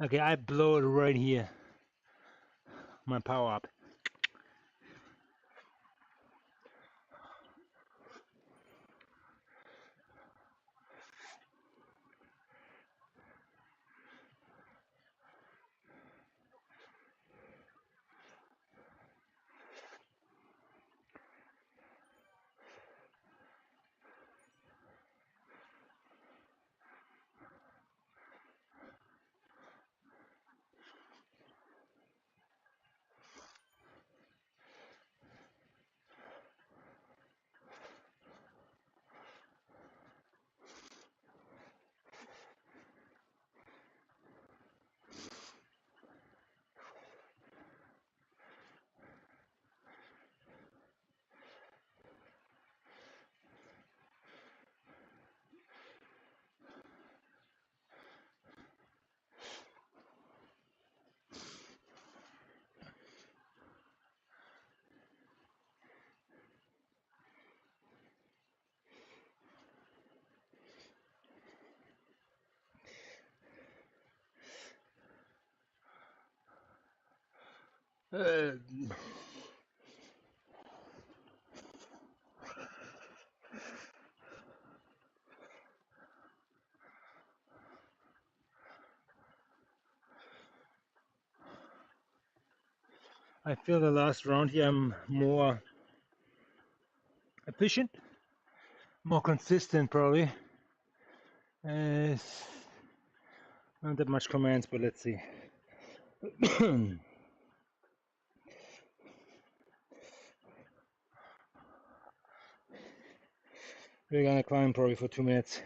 Okay, I blow it right here. My power up. I feel the last round here I'm more efficient, more consistent probably. Not that much commands, but let's see. We're gonna climb probably for 2 minutes.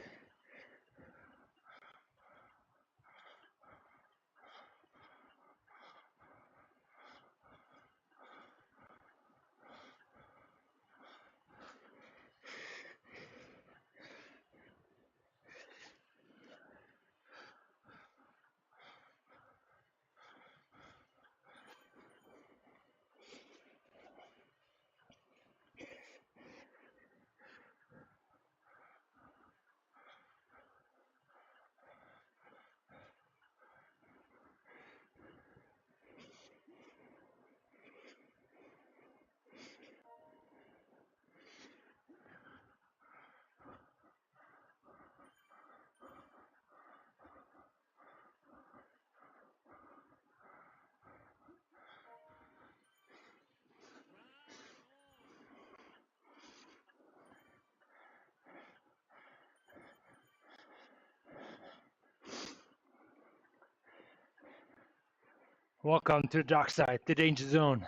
Welcome to the dark side, the danger zone.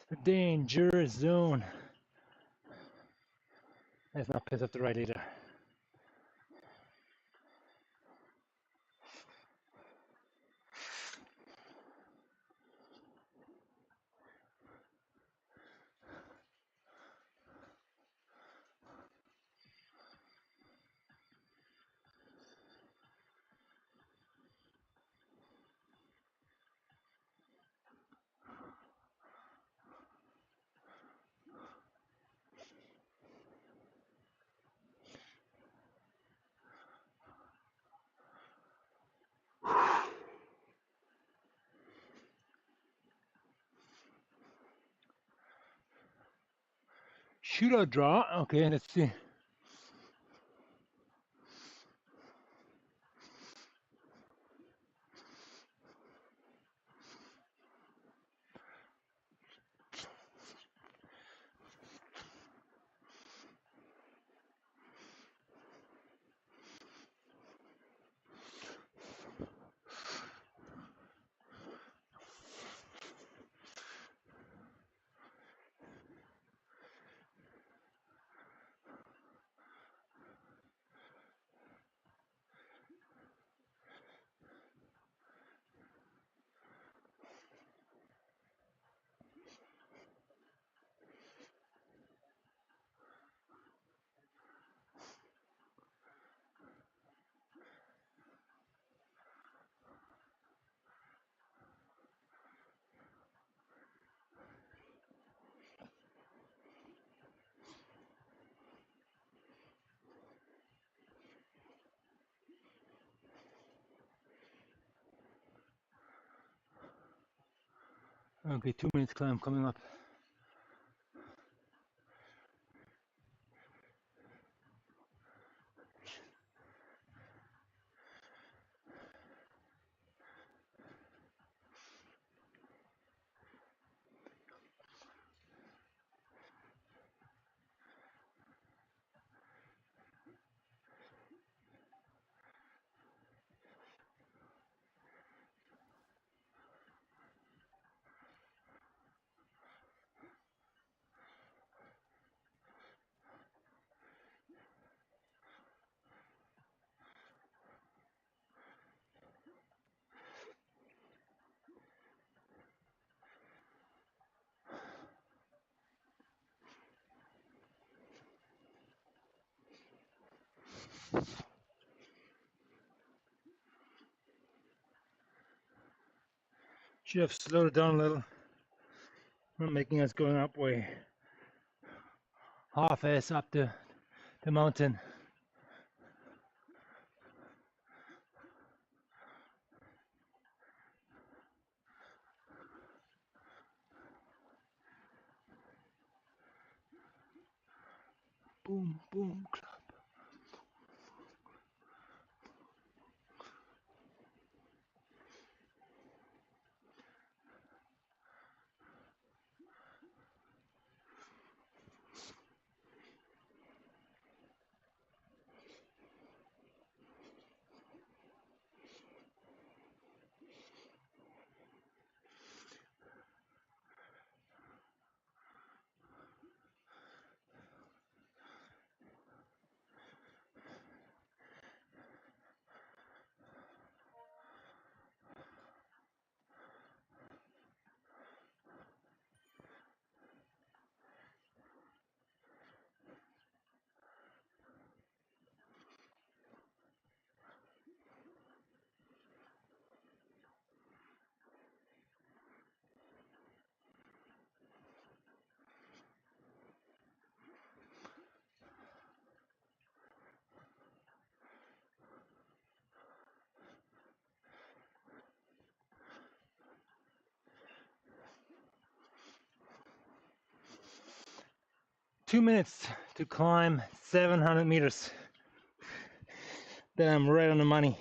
The danger zone. Let's not piss off the right leader. shootout draw. Okay, let's see. Okay, 2 minutes climb coming up. Should have slowed it down a little. Not making us going up way. Half ass up the mountain. Boom, boom, clap. Two minutes to climb 700 meters. Then I'm right on the money.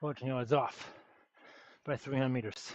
14 yards off by 300 meters.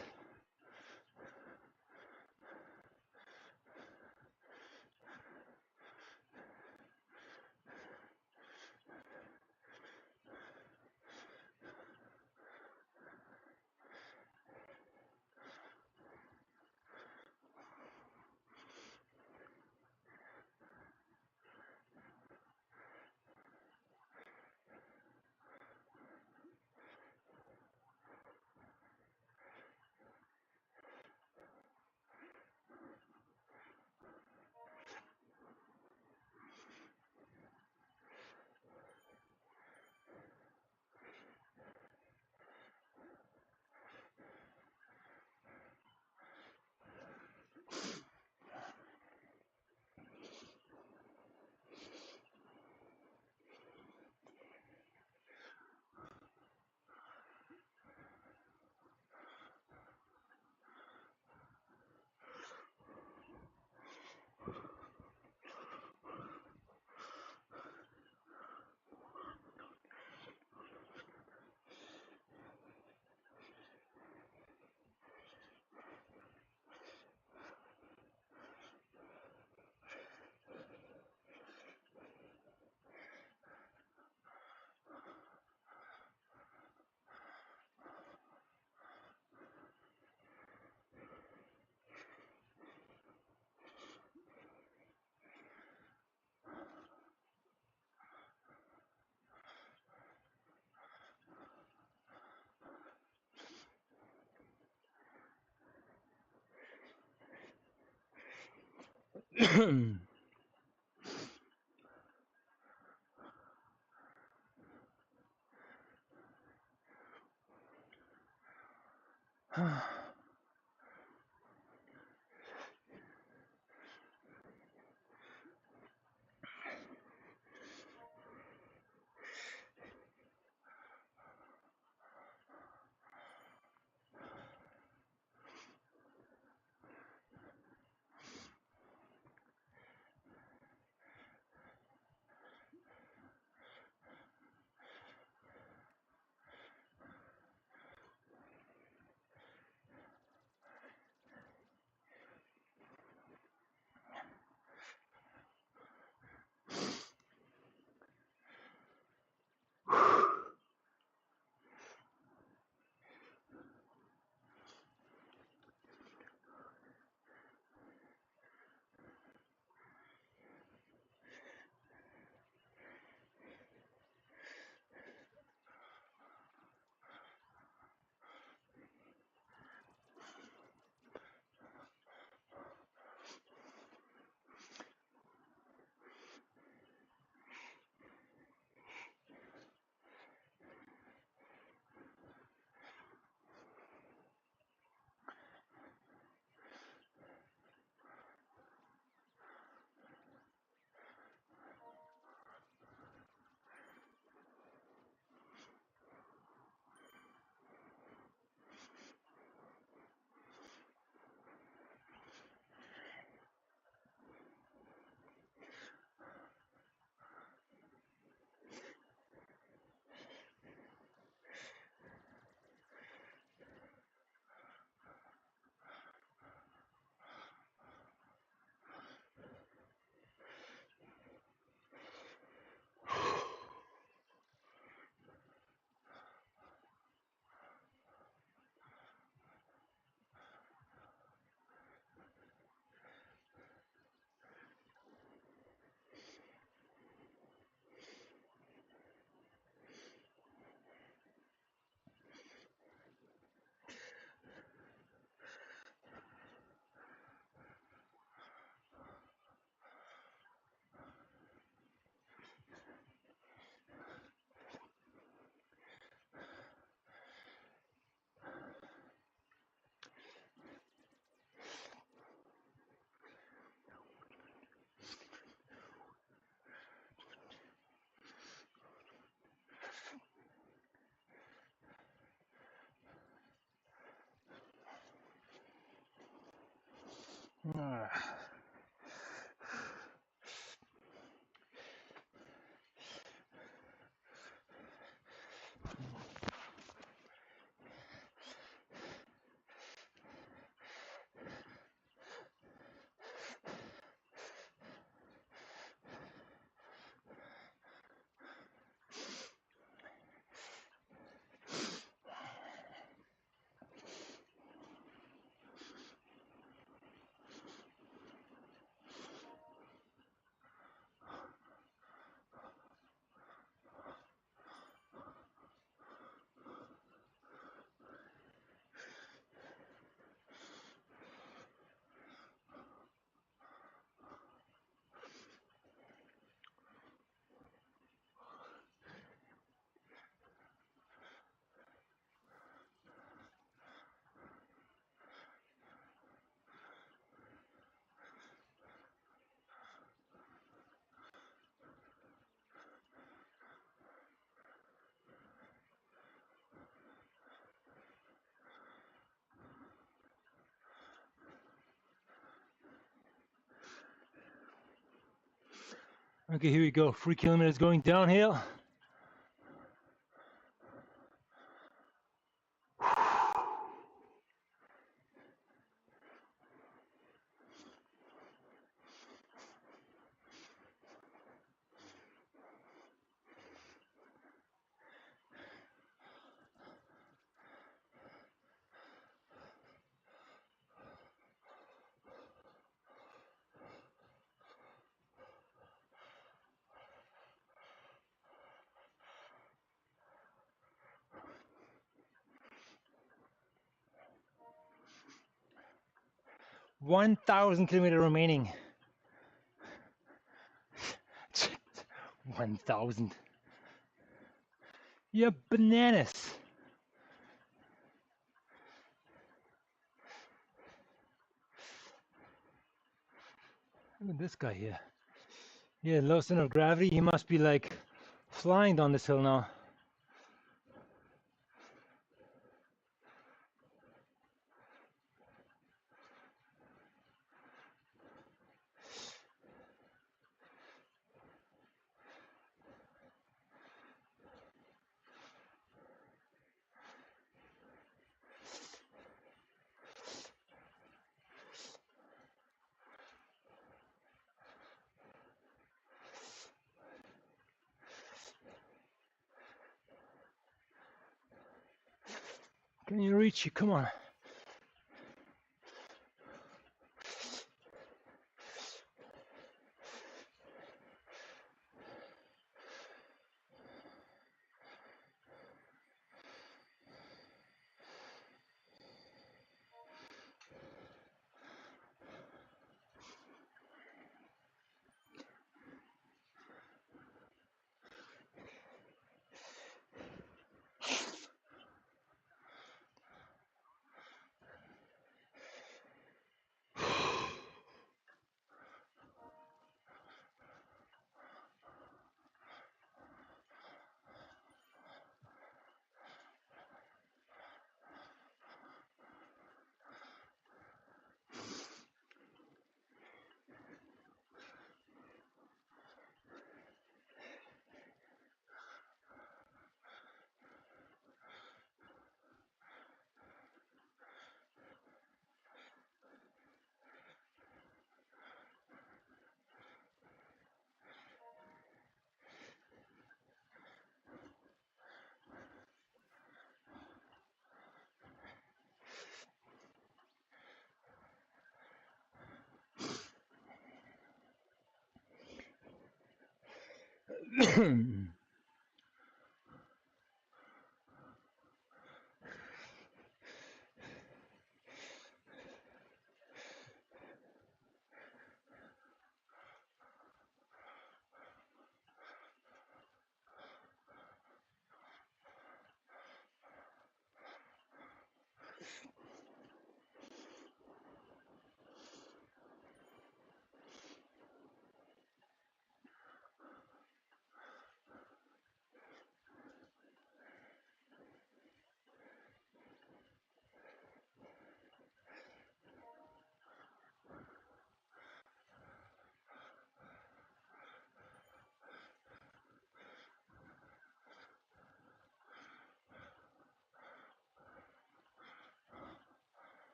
Okay, here we go. 3 kilometers going downhill. $1,000 kilometers remaining. 1,000. Yeah, bananas. Look at this guy here. Yeah, low center of gravity. He must be like flying down this hill now. Can you reach it? Come on.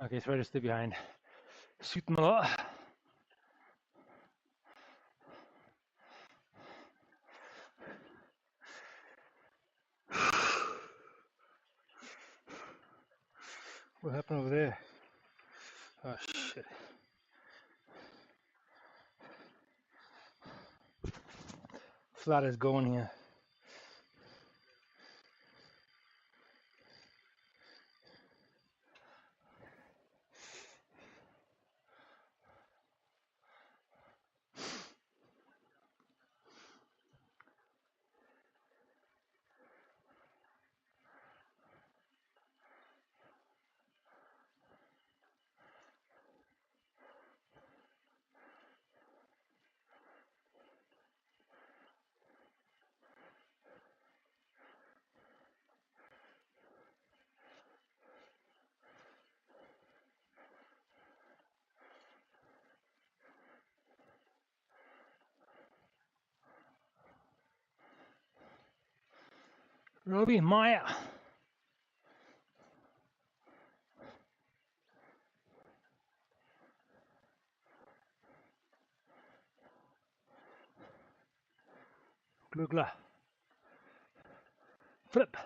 Okay, try to stay behind. Shoot them a lot. What happened over there? Oh shit. Flat is going here. Robbie, Maya. Glugla. Flip.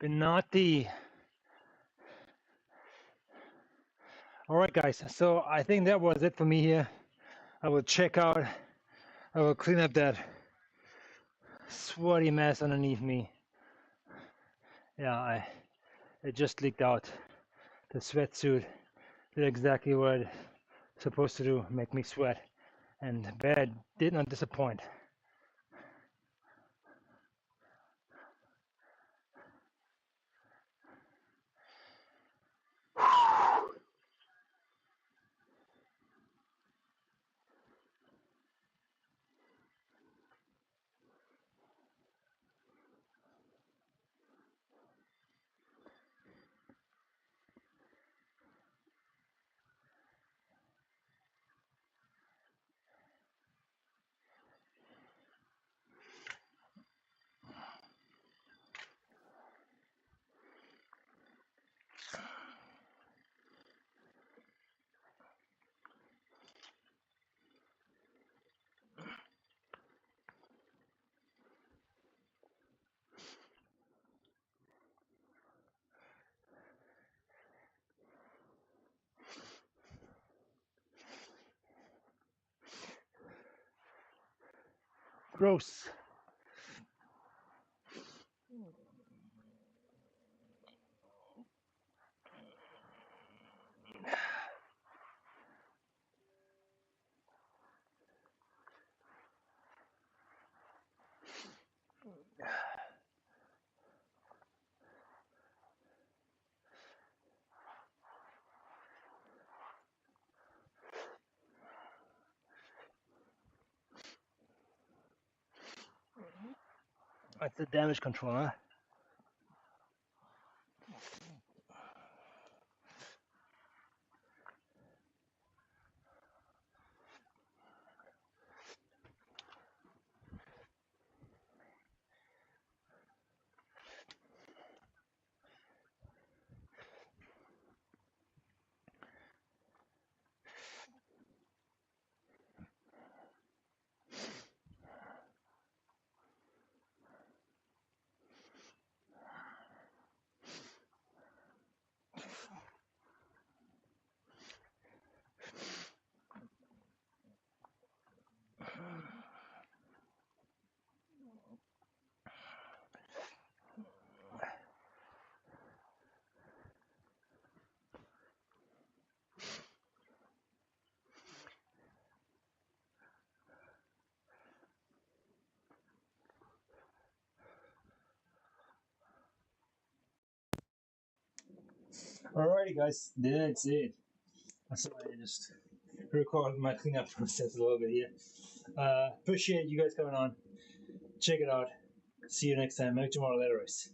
Benatti. All right, guys. So I think that was it for me here. I will check out. I will clean up that sweaty mess underneath me. Yeah, it just leaked out. The sweatsuit did exactly what it's supposed to do, make me sweat. And the bed did not disappoint. Gross. That's the damage control, huh? Alrighty, guys, that's it. So I just record my cleanup process a little bit here. Appreciate you guys coming on. Check it out. See you next time. Make tomorrow letters.